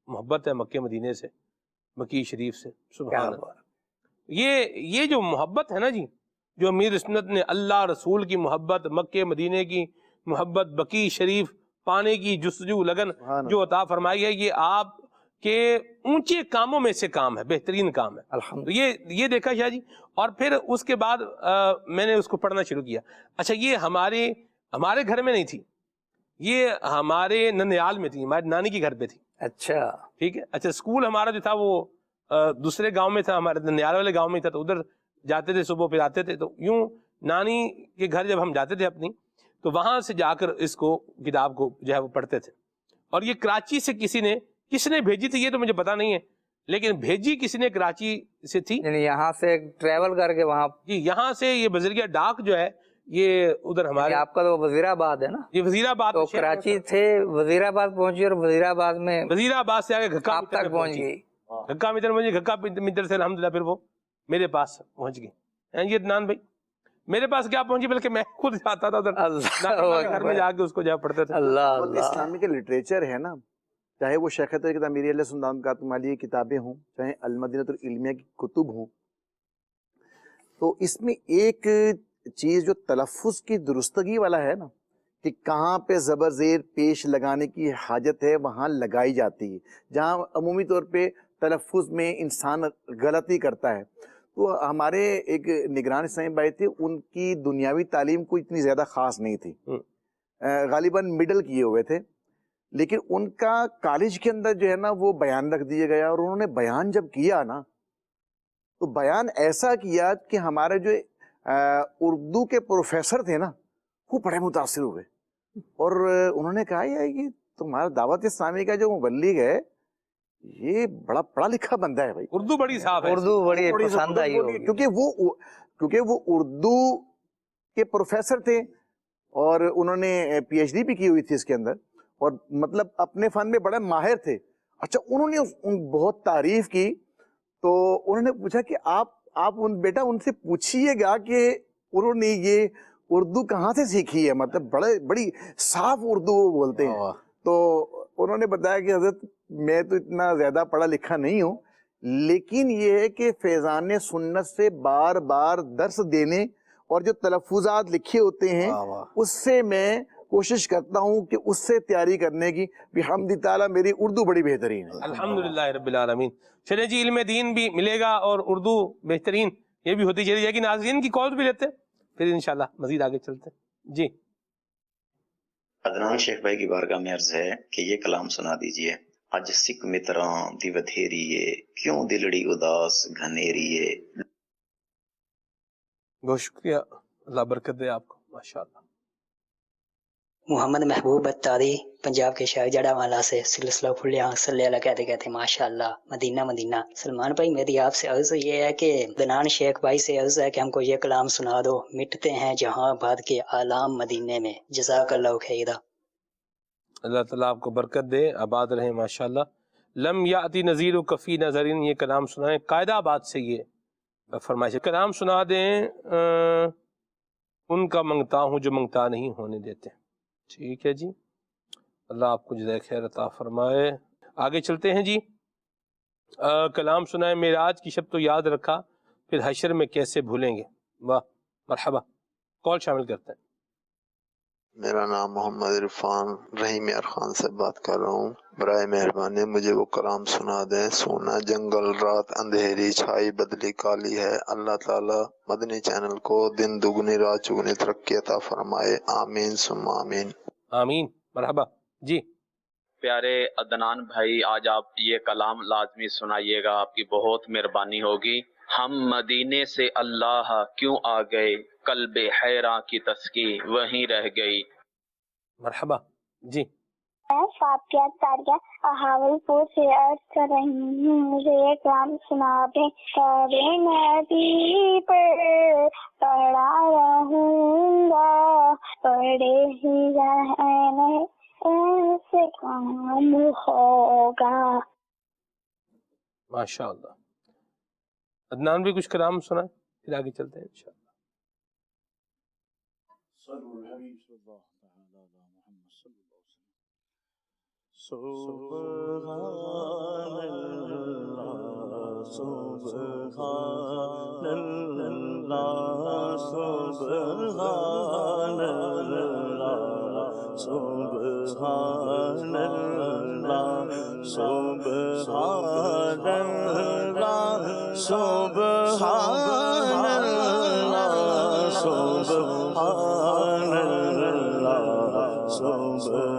محبت ہے مکہ مدینے سے, مکی شریف سے. سبحان اللہ. یہ جو محبت ہے نا جی, جو امیر سنت نے اللہ رسول کی محبت, مکہ مدینے کی محبت, بقی شریف پانے کی جستجو لگن جو عطا فرمائی ہے, یہ آپ کے اونچے کاموں میں سے کام ہے, بہترین کام ہے. تو یہ دیکھا شاہ جی. اور پھر اس کے بعد میں نے اس کو پڑھنا شروع کیا. اچھا, یہ ہمارے گھر میں نہیں تھی, یہ ہمارے ننیال میں تھی، ہماری نانی کے گھر پہ تھی. اچھا ٹھیک ہے. اچھا اسکول ہمارا جو تھا وہ دوسرے گاؤں میں تھا، ہمارے ننیال والے گاؤں میں تھا، تو ادھر جاتے تھے صبح پھر آتے تھے. تو یوں نانی کے گھر جب ہم جاتے تھے اپنی، تو وہاں سے جا کر اس کو کتاب کو جو ہے وہ پڑھتے تھے. اور یہ کراچی سے کس نے بھیجی تھی یہ تو مجھے پتا نہیں ہے، لیکن بھیجی کسی نے کراچی سے تھی. یعنی یہاں سے ٹریول کر کے وہاں، جی یہاں سے یہ بذریعہ ڈاک جو ہے یہ ادھر ہمارے، آپ کا تو وزیر آباد ہے نا؟ یہ وزیر آباد تو کراچی تھے، وزیر آباد پہنچی اور وزیر آباد میں وزیر آباد سے آگے گھکا آپ تک پہنچ گئی. گھکا میٹر پہنچی، گھکا میٹر سے الحمدللہ پھر وہ میرے پاس پہنچ گئی. یہ عدنان بھائی میرے پاس کیا پہنچی، بلکہ میں خود جاتا تھا ادھر گھر میں جا کے اس کو جا پڑھتے تھے. اللہ اسلامی کے لٹریچر ہے نا، چاہے وہ شیخ طریقت امیر علیہ السلام کا تمالی کی کتابیں ہوں، چاہے المدینۃ العلمیہ کی کتب ہوں، تو اس میں ایک چیز جو تلفظ کی درستگی والا ہے نا، کہ کہاں پہ زبر زیر پیش لگانے کی حاجت ہے وہاں لگائی جاتی ہے. جہاں عمومی طور پہ تلفظ میں انسان غلطی کرتا ہے، تو ہمارے ایک نگران اسلامی بھائی تھے، ان کی دنیاوی تعلیم کوئی اتنی زیادہ خاص نہیں تھی، غالباً مڈل کیے ہوئے تھے، لیکن ان کا کالج کے اندر جو ہے نا وہ بیان رکھ دیا گیا. اور انہوں نے بیان جب کیا نا، تو بیان ایسا کیا کہ ہمارے جو اردو کے پروفیسر تھے نا وہ بڑے متاثر ہوئے، اور انہوں نے کہا یہ تمہارا دعوت اسلامی کا جو مبلغ ہے یہ بڑا پڑھا لکھا بندہ ہے بھائی، اردو بڑی صاف ہے، اردو بڑی پسند آئی ہوگی. کیونکہ وہ اردو کے پروفیسر تھے اور انہوں نے پی ایچ ڈی بھی کی ہوئی تھی اس کے اندر، اور مطلب اپنے فن میں بڑے ماہر تھے. اچھا انہوں نے بہت تعریف کی، تو انہوں نے پوچھا کہ آپ بیٹا ان سے پوچھئے گا کہ انہوں نے یہ اردو کہاں سے سیکھی ہے، مطلب بڑی صاف اردو بولتے ہیں. تو انہوں نے بتایا کہ حضرت میں تو اتنا زیادہ پڑھا لکھا نہیں ہوں، لیکن یہ ہے کہ فیضان سنت سے بار بار درس دینے اور جو تلفظات لکھے ہوتے ہیں اس سے میں کوشش کرتا ہوں کہ اس سے تیاری کرنے کی. بحمد تعالیٰ میری اردو بڑی بہترین ہے الحمدللہ رب العالمین. چلے جی علم دین بھی ملے گا اور اردو بہترین یہ بھی ہوتی چلی جائے گی. ناظرین کی کال بھی لیتے پھر انشاءاللہ مزید آگے چلتے. جی عدنان شیخ بھائی کی بارگاہ میں عرض ہے کہ یہ کلام سنا دیجئے. اج سکھ متراں دی ودھیریے کیوں دلڑی اداس گھنیریے. بہت شکریہ، اللہ برکت دے آپ کو. ماشاءاللہ. محمد محبوب اتاری پنجاب کے شاعر جڑا والا سے سلسلہ پھلیاں صلی اللہ کہتے ماشاءاللہ مدینہ مدینہ. سلمان بھائی میری آپ سے عرض یہ ہے کہ عدنان شیخ بھائی سے عرض ہے کہ ہم کو یہ کلام سنا دو. مٹتے ہیں جہاں آباد کے آلام مدینے میں. جزاک اللہ خیرہ. اللہ تعالیٰ آپ کو برکت دے، آباد رہیں ماشاءاللہ. لم یاتی نذیر کفی نظرین، یہ کلام سنائیں. قائدہ آباد سے یہ فرمائش. کلام سنا دیں ان کا منگتا ہوں جو منگتا نہیں ہونے دیتے. ٹھیک ہے جی، اللہ آپ کو جزائے خیر عطا فرمائے. آگے چلتے ہیں جی. کلام سنائیں معراج کی شب تو یاد رکھا پھر حشر میں کیسے بھولیں گے. واہ مرحبا. کال شامل کرتے ہیں. میرا نام محمد عرفان رحیم یار خان سے بات کر رہا ہوں. برائے مہربانی مجھے وہ کلام سنا دیں. سونا جنگل رات اندھیری چھائی بدلی کالی ہے. اللہ تعالی مدنی چینل کو دن دگنی رات چگنی ترقی عطا فرمائے. آمین ثم آمین. آمین. مرحبا جی. پیارے عدنان بھائی آج آپ یہ کلام لازمی سنائیے گا، آپ کی بہت مہربانی ہوگی. ہم مدینے سے اللہ کیوں آ گئے، قلب حیراں کی تسکی وہیں رہ گئی. مرحبا جی. میں فاتحہ تاریہ حاول پور سے عرض کر رہی ہوں، مجھے یہ کلام سنا دیں. نبی پر پڑھا رہوں گا، پڑھے ہی رہنے سے کام ہوگا. ماشاءاللہ. عدنان بھی کچھ کلام سنائیں پھر آگے چلتے ہیں انشاءاللہ. سبحان اللہ سبحان اللہ سبحان اللہ سبحان اللہ سبحان اللہ سبحان اللہ سبحان اللہ سبحان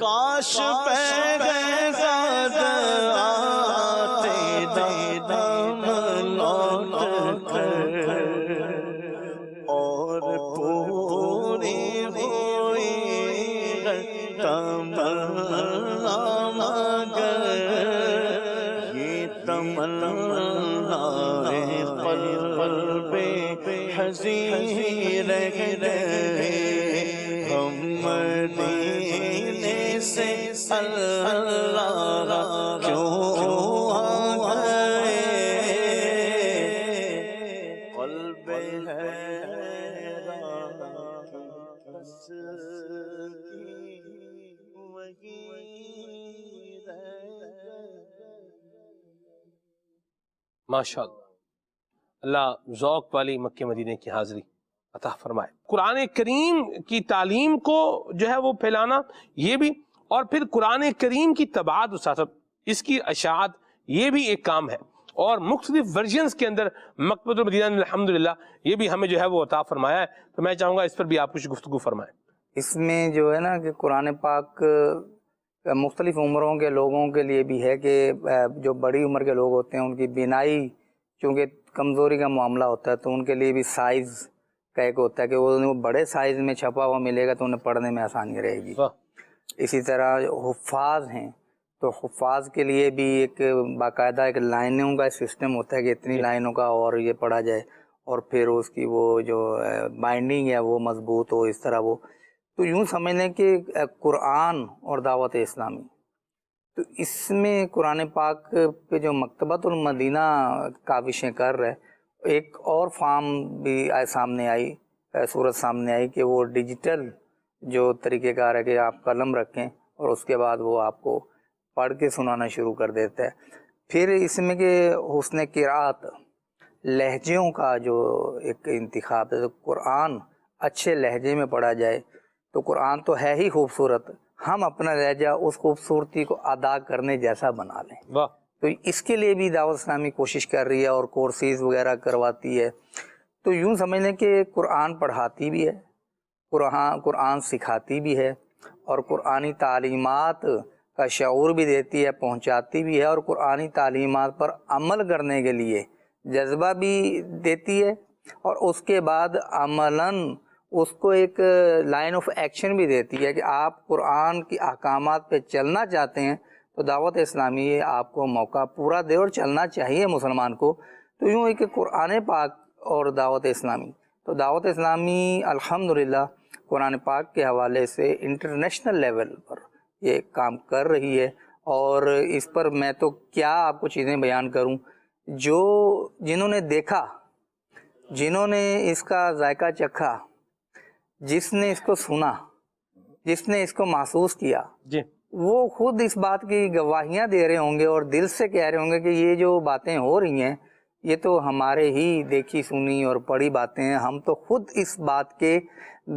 کاش پہ آتے دم لوٹ کر اور پوری ہوئی تمنا مگر یہ تمنا قلب حزین رہے ہم مدینے سے اللہ کیوں آ گئے قلب حیران بس وہی ماشاءاللہ اللہ ذوق والی مکہ مدینے کی حاضری عطا فرمائے۔ قرآن کریم کی تعلیم کو جو ہے وہ پھیلانا یہ بھی، اور پھر قرآن کریم کی تبعات اساتذہ اس کی اشاعت یہ بھی ایک کام ہے، اور مختلف ورژنز کے اندر مکتبۃ المدینہ نے الحمدللہ یہ بھی ہمیں جو ہے وہ عطا فرمایا ہے، تو میں چاہوں گا اس پر بھی آپ کچھ گفتگو فرمائیں۔ اس میں جو ہے نا کہ قرآن پاک مختلف عمروں کے لوگوں کے لیے بھی ہے کہ جو بڑی عمر کے لوگ ہوتے ہیں ان کی بینائی چونکہ کمزوری کا معاملہ ہوتا ہے تو ان کے لیے بھی سائز کا ایک ہوتا ہے کہ وہ بڑے سائز میں چھپا ہوا ملے گا تو انہیں پڑھنے میں آسانی رہے گی۔ اسی طرح حفاظ ہیں تو حفاظ کے لیے بھی ایک باقاعدہ ایک لائنوں کا سسٹم ہوتا ہے کہ اتنی لائنوں کا اور یہ پڑھا جائے، اور پھر اس کی وہ جو بائنڈنگ ہے وہ مضبوط ہو، اس طرح وہ تو یوں سمجھ لیں کہ قرآن اور دعوت اسلامی، تو اس میں قرآن پاک پہ جو مکتبۃ المدینہ کاوشیں کر رہے، ایک اور فارم بھی سامنے آئی، صورت سامنے آئی کہ وہ ڈیجیٹل جو طریقہ کار ہے کہ آپ قلم رکھیں اور اس کے بعد وہ آپ کو پڑھ کے سنانا شروع کر دیتا ہے۔ پھر اس میں کہ حسن قرأت، لہجوں کا جو ایک انتخاب ہے، تو قرآن اچھے لہجے میں پڑھا جائے تو قرآن تو ہے ہی خوبصورت، ہم اپنا لہجہ اس خوبصورتی کو ادا کرنے جیسا بنا لیں. تو اس کے لیے بھی دعوت اسلامی کوشش کر رہی ہے اور کورسز وغیرہ کرواتی ہے. تو یوں سمجھ لیں کہ قرآن پڑھاتی بھی ہے, قرآن سکھاتی بھی ہے, اور قرآنی تعلیمات کا شعور بھی دیتی ہے, پہنچاتی بھی ہے, اور قرآنی تعلیمات پر عمل کرنے کے لیے جذبہ بھی دیتی ہے, اور اس کے بعد عملاً اس کو ایک لائن آف ایکشن بھی دیتی ہے کہ آپ قرآن کی احکامات پہ چلنا چاہتے ہیں تو دعوت اسلامی آپ کو موقع پورا دے, اور چلنا چاہیے مسلمان کو. تو یوں ہے کہ قرآن پاک اور دعوت اسلامی, تو دعوت اسلامی الحمدللہ قرآن پاک کے حوالے سے انٹرنیشنل لیول پر یہ کام کر رہی ہے. اور اس پر میں تو کیا آپ کو چیزیں بیان کروں, جنہوں نے دیکھا, جنہوں نے اس کا ذائقہ چکھا, جس نے اس کو سنا, جس نے اس کو محسوس کیا, وہ خود اس بات کی گواہیاں دے رہے ہوں گے اور دل سے کہہ رہے ہوں گے کہ یہ جو باتیں ہو رہی ہیں یہ تو ہمارے ہی دیکھی سنی اور پڑھی باتیں ہیں, ہم تو خود اس بات کے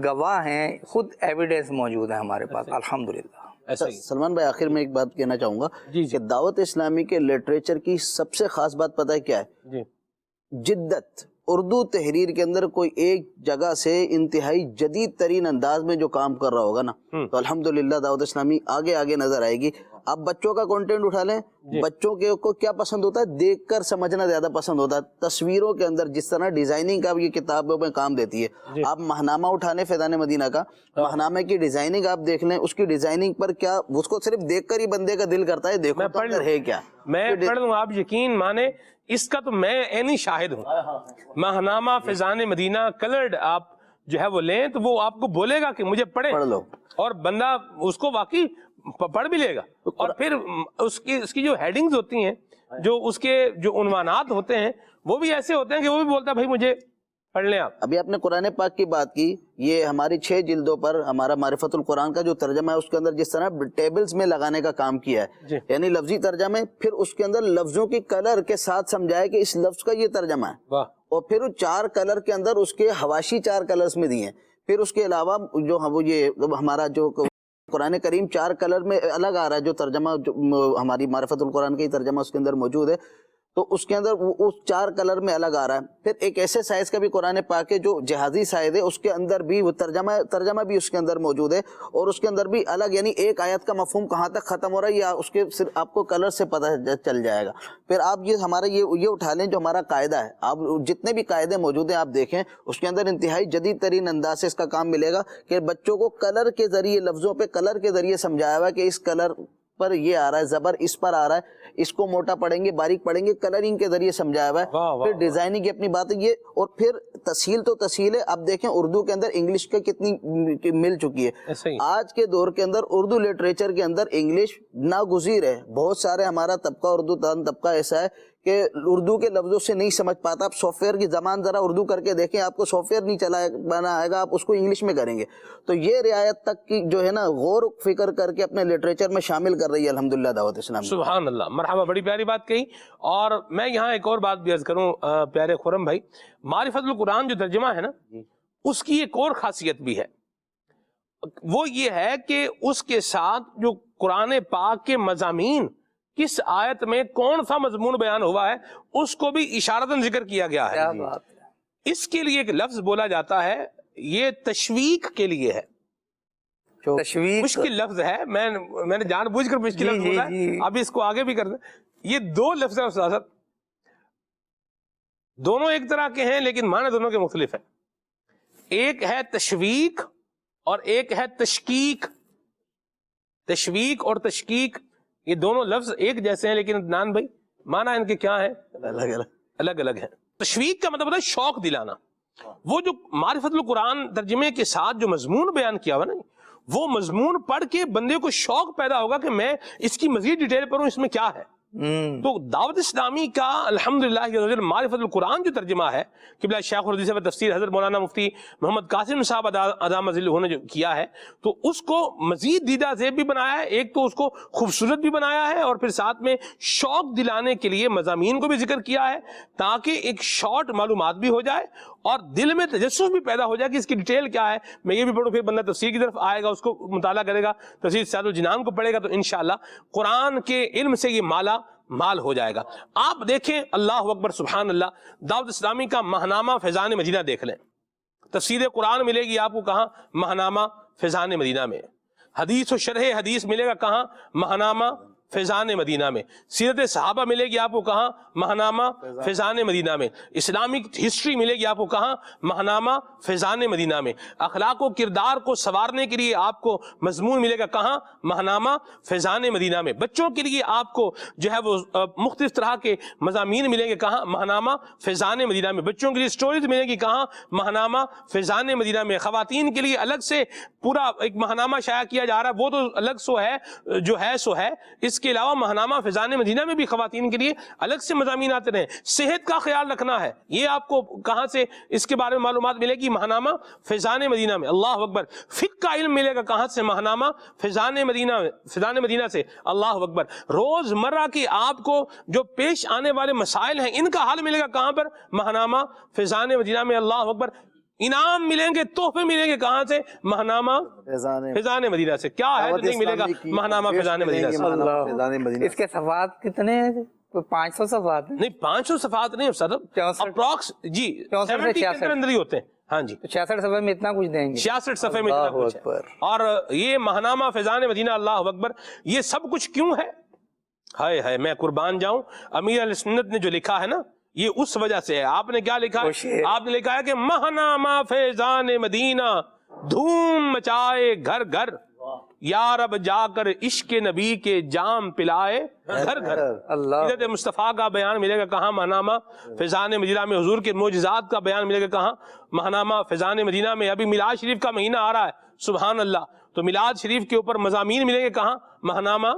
گواہ ہیں, خود ایویڈنس موجود ہے ہمارے پاس الحمدللہ. سلمان بھائی آخر میں ایک بات کہنا چاہوں گا کہ دعوت اسلامی کے لٹریچر کی سب سے خاص بات پتہ ہے کیا ہے؟ جدت. اردو تحریر کے اندر کوئی ایک جگہ سے انتہائی جدید ترین انداز میں جو کام کر رہا ہوگا نا, تو الحمدللہ دعوت اسلامی آگے آگے نظر آئے گی. آپ بچوں کا کنٹینٹ اٹھا لیں, بچوں کو کیا پسند ہوتا ہے, دیکھ کر سمجھنا زیادہ پسند ہوتا ہے. تصویروں کے اندر جس طرح ڈیزائننگ کا یہ کتابوں میں کام دیتی ہے, آپ ماہنامہ اٹھا لیں فیضان مدینہ کا, ماہنامے کی ڈیزائننگ آپ دیکھ لیں, اس کی ڈیزائننگ پر کیا اس کو صرف دیکھ کر ہی بندے کا دل کرتا ہے دیکھو تو اندر ہے کیا. میں پڑھ لوں, آپ یقین مانے اس کا تو میں عینی شاہد ہوں. ماہنامہ فیضان مدینہ کلرڈ آپ جو ہے وہ لیں تو وہ آپ کو بولے گا کہ مجھے پڑھ لو, اور بندہ اس کو واقعی پڑھ بھی لے گا. اور پھر اس کی جو ہیڈنگز ہوتی ہیں, جو اس کے جو عنوانات ہوتے ہیں, وہ بھی ایسے ہوتے ہیں کہ وہ بھی بولتا ہے بھائی مجھے پڑھ لیں آپ. ابھی آپ نے قرآن پاک کی بات کی, یہ ہماری 6 جلدوں پر ہمارا معرفت القرآن کا جو ترجمہ ہے اس کے اندر جس طرح ٹیبلز میں لگانے کا کام کیا ہے, یعنی لفظی ترجمے, پھر اس کے اندر لفظوں کی کلر کے ساتھ سمجھایا کہ اس لفظ کا یہ ترجمہ ہے, اور پھر 4 کلر کے اندر اس کے حواشی 4 کلرز میں دیے ہیں. پھر اس کے علاوہ جو یہ ہمارا جو قرآن کریم 4 کلر میں الگ آ رہا ہے, جو ترجمہ ہماری معرفت القرآن کا ہی ترجمہ اس کے اندر موجود ہے, تو اس کے اندر اس 4 کلر میں الگ آ رہا ہے. پھر ایک ایسے سائز کا بھی قرآن پاک ہے جو جہازی سائز ہے, اس کے اندر بھی وہ ترجمہ بھی اس کے اندر موجود ہے, اور اس کے اندر بھی الگ, یعنی ایک آیت کا مفہوم کہاں تک ختم ہو رہا ہے یا اس کے صرف آپ کو کلر سے پتہ چل جائے گا. پھر آپ یہ ہمارا یہ اٹھا لیں جو ہمارا قاعدہ ہے, آپ جتنے بھی قاعدے موجود ہیں آپ دیکھیں, اس کے اندر انتہائی جدید ترین انداز سے اس کا کام ملے گا کہ بچوں کو کلر کے ذریعے, لفظوں پہ کلر کے ذریعے سمجھایا ہوا کہ اس کلر پر یہ آ رہا ہے, زبر اس پر آ رہا ہے, اس کو موٹا پڑھیں گے, باریک پڑھیں گے, کلرنگ کے ذریعے سمجھایا ہوا ہے. پھر ڈیزائننگ کی اپنی بات ہے یہ, اور پھر تسہیل تو تسہیل ہے. اب دیکھیں اردو کے اندر انگلش کا کتنی مل چکی ہے. آج کے دور کے اندر اردو لٹریچر کے اندر انگلش ناگزیر ہے. بہت سارے ہمارا طبقہ, اردو دان طبقہ ایسا ہے کہ اردو کے لفظوں سے نہیں سمجھ پاتا. آپ سافٹ ویئر کی زبان ذرا اردو کر کے دیکھیں, آپ کو سافٹ ویئر نہیں چلانا آئے گا, آپ اس کو انگلش میں کریں گے. تو یہ رعایت تک کی جو ہے نا غور فکر کر کے اپنے لٹریچر میں شامل کر رہی ہے الحمدللہ دعوت اسلامی. سبحان اللہ, مرحبا, بڑی پیاری بات کہی. اور میں یہاں ایک اور بات بھی عرض کروں پیارے خرم بھائی, معرفت القرآن جو ترجمہ ہے نا, اس کی ایک اور خاصیت بھی ہے. وہ یہ ہے کہ اس کے ساتھ جو قرآن پاک کے مضامین, کس آیت میں کون سا مضمون بیان ہوا ہے, اس کو بھی اشارتاً ذکر کیا گیا ہے. اس کے لیے ایک لفظ بولا جاتا ہے, یہ تشویق کے لیے ہے. مشکل لفظ ہے, میں نے جان بوجھ کر مشکل لفظ بولا ہے, اب اس کو آگے بھی کر دیں. یہ 2 لفظ ہیں استاذ, دونوں ایک طرح کے ہیں لیکن معنی دونوں کے مختلف ہیں. ایک ہے تشویق اور ایک ہے تشکیق. تشویق اور تشکیق یہ دونوں لفظ ایک جیسے ہیں, لیکن عدنان بھائی معنی ان کے کیا ہیں؟ الگ الگ ہیں. تشویق کا مطلب ہے شوق دلانا. وہ جو معرفت القرآن ترجمے کے ساتھ جو مضمون بیان کیا ہوا نا, وہ مضمون پڑھ کے بندے کو شوق پیدا ہوگا کہ میں اس کی مزید ڈیٹیل پڑھوں, اس میں کیا ہے. تو دعوت اسلامی کا الحمدللہ معرفت القرآن جو ترجمہ ہے, قبلہ شیخ الحدیث و تفسیر حضرت مولانا مفتی محمد قاسم صاحب ادام ذلہ نے جو کیا ہے, تو اس کو مزید دیدہ زیب بھی بنایا ہے. ایک تو اس کو خوبصورت بھی بنایا ہے, اور پھر ساتھ میں شوق دلانے کے لیے مضامین کو بھی ذکر کیا ہے, تاکہ ایک شارٹ معلومات بھی ہو جائے اور دل میں تجسس بھی پیدا ہو جائے کہ اس کی ڈیٹیل کیا ہے، میں یہ بھی پڑھوں، پھر بندہ تفسیر کی طرف آئے گا، اس کو مطالعہ کرے گا، تفسیر سیاد الجنان کو پڑھے گا، تو انشاءاللہ قرآن کے علم سے یہ مالا مال ہو جائے گا۔ آپ دیکھیں، اللہ اکبر سبحان اللہ، دعوت اسلامی کا ماہنامہ فیضان مدینہ دیکھ لیں، تفسیر قرآن ملے گی آپ کو کہاں؟ ماہنامہ فیضان مدینہ میں۔ حدیث و شرح حدیث ملے گا کہاں؟ ماہنامہ فیضان مدینہ میں۔ سیرت صحابہ ملے گی آپ کو کہاں؟ ماہنامہ فیضان مدینہ میں۔ اسلامک ہسٹری ملے گی آپ کو کہاں؟ ماہنامہ فیضان مدینہ میں۔ اخلاق و کردار کو سنوارنے کے لیے آپ کو مضمون ملے گا کہاں؟ ماہنامہ فیضان مدینہ میں۔ بچوں کے لیے آپ کو جو ہے وہ مختلف طرح کے مضامین ملیں گے کہاں؟ ماہنامہ فیضان مدینہ میں۔ بچوں کے لیے سٹوریز ملیں گی کہاں؟ ماہنامہ فیضان مدینہ میں۔ خواتین کے لیے الگ سے پورا ایک ماہنامہ شائع کیا جا رہا ہے، وہ تو الگ سو ہے، جو ہے سو ہے۔ اس کے علاوہ ماہنامہ فیضان مدینہ میں بھی خواتین کے لیے الگ سے مضامین آتے رہے۔ صحت کا خیال رکھنا ہے، یہ آپ کو کہاں سے اس کے بارے میں معلومات ملے گی؟ ماہنامہ فیضان مدینہ میں۔ اللہ اکبر، فقہ کا علم ملے گا کہاں سے؟ ماہنامہ فیضان مدینہ سے۔ اللہ اکبر، روز مرہ کی آپ کو جو پیش آنے والے مسائل ہیں ان کا حل ملے گا کہاں پر؟ ماہنامہ فیضان مدینہ میں۔ اللہ اکبر، انعام ملیں گے، تحفے ملیں گے کہاں سے؟ ماہنامہ فیضان مدینہ سے۔ کیا ہے جو نہیں ملے گا؟ ماہنامہ فیضان مدینہ سے۔ اس کے صفحات کتنے ہیں؟ 500 صفحات ہیں؟ نہیں، 500 صفحات نہیں سر، اپروکس جی 70 کے اندر ہی ہوتے ہیں۔ ہاں جی، 66 صفحے میں اتنا کچھ دیں گے؟ 66 صفحے میں اتنا کچھ ہے۔ اور یہ ماہنامہ فیضان مدینہ، اللہ اکبر، یہ سب کچھ کیوں ہے؟ ہائے ہائے، میں قربان جاؤں، امیر اہل سنت نے جو لکھا ہے نا، یہ اس وجہ سے ہے۔ آپ نے کیا لکھا ہے؟ آپ نے لکھا ہے کہ ماہنامہ فیضان مدینہ دھوم مچائے گھر گھر، یا رب جا کر عشق نبی کے جام پلائے گھر گھر۔ حضرت مصطفیٰ کا بیان ملے گا کہاں؟ ماہنامہ فیضان مدینہ میں۔ حضور کے معجزات کا بیان ملے گا کہاں؟ ماہنامہ فیضان مدینہ میں۔ ابھی میلاد شریف کا مہینہ آ رہا ہے، سبحان اللہ، تو میلاد شریف کے اوپر مضامین ملیں گے کہاں؟ ماہنامہ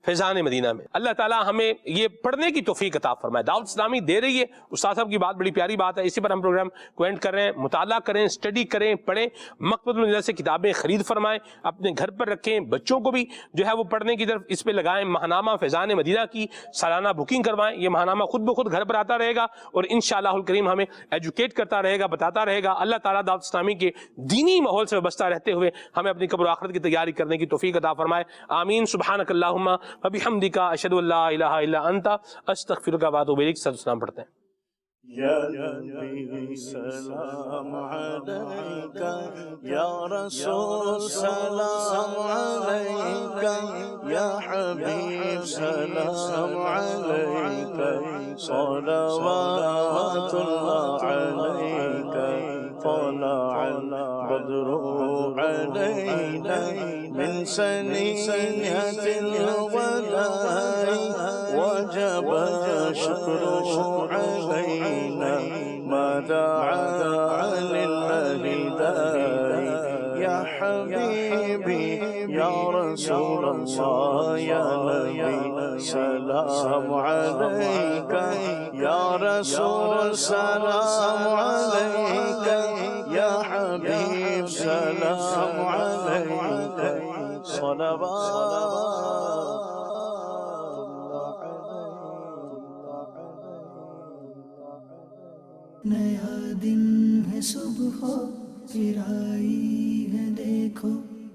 فیضان مدینہ میں۔ اللہ تعالیٰ ہمیں یہ پڑھنے کی توفیق عطا فرمائے۔ دعوت اسلامی دے رہی ہے، استاد صاحب کی بات بڑی پیاری بات ہے، اسی پر ہم پروگرام کو اینڈ کر رہے ہیں۔ مطالعہ کریں، اسٹڈی کریں، پڑھیں، مکتبۃ المدینہ سے کتابیں خرید فرمائیں، اپنے گھر پر رکھیں، بچوں کو بھی جو ہے وہ پڑھنے کی طرف اس پہ لگائیں۔ ماہنامہ فیضان مدینہ کی سالانہ بکنگ کروائیں، یہ ماہنامہ خود بخود گھر پر آتا رہے گا اور انشاءاللہ الکریم ہمیں ایجوکیٹ کرتا رہے گا، بتاتا رہے گا۔ اللہ تعالیٰ دعوت اسلامی کے دینی ماحول سے وابستہ رہتے ہوئے ہمیں اپنی قبر و آخرت کی تیاری کرنے کی توفیق عطا فرمائے، آمین۔ سبحانک اللہم و بحمدک، اشہد ان لا الہ الا انت، استغفرک و اتوب الیک۔ صلی اللہ پڑھتے ہیں۔ یا نبی سلام علیکہ، یا رسول سلام علیکہ، یا حبیب سلام علیکہ، صلوات اللہ علیکہ، طلع البدر علینا من ثنیۃ الوداع، وجب الشکر علینا ما دعا للہ داعی، یا حبیبی یا رسول اللہ، یا نبی سلام علیکہ، یا رسول سلام علیکہ، یا حبیب سلام علیکہ، صلوات نیا دن ہے، صبح پھر آئی ہے، دیکھو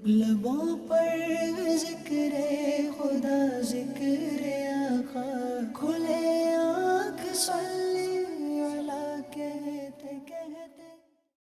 لبوں پر ذکر خدا، ذکر آقا، کھلے آنکھ صلی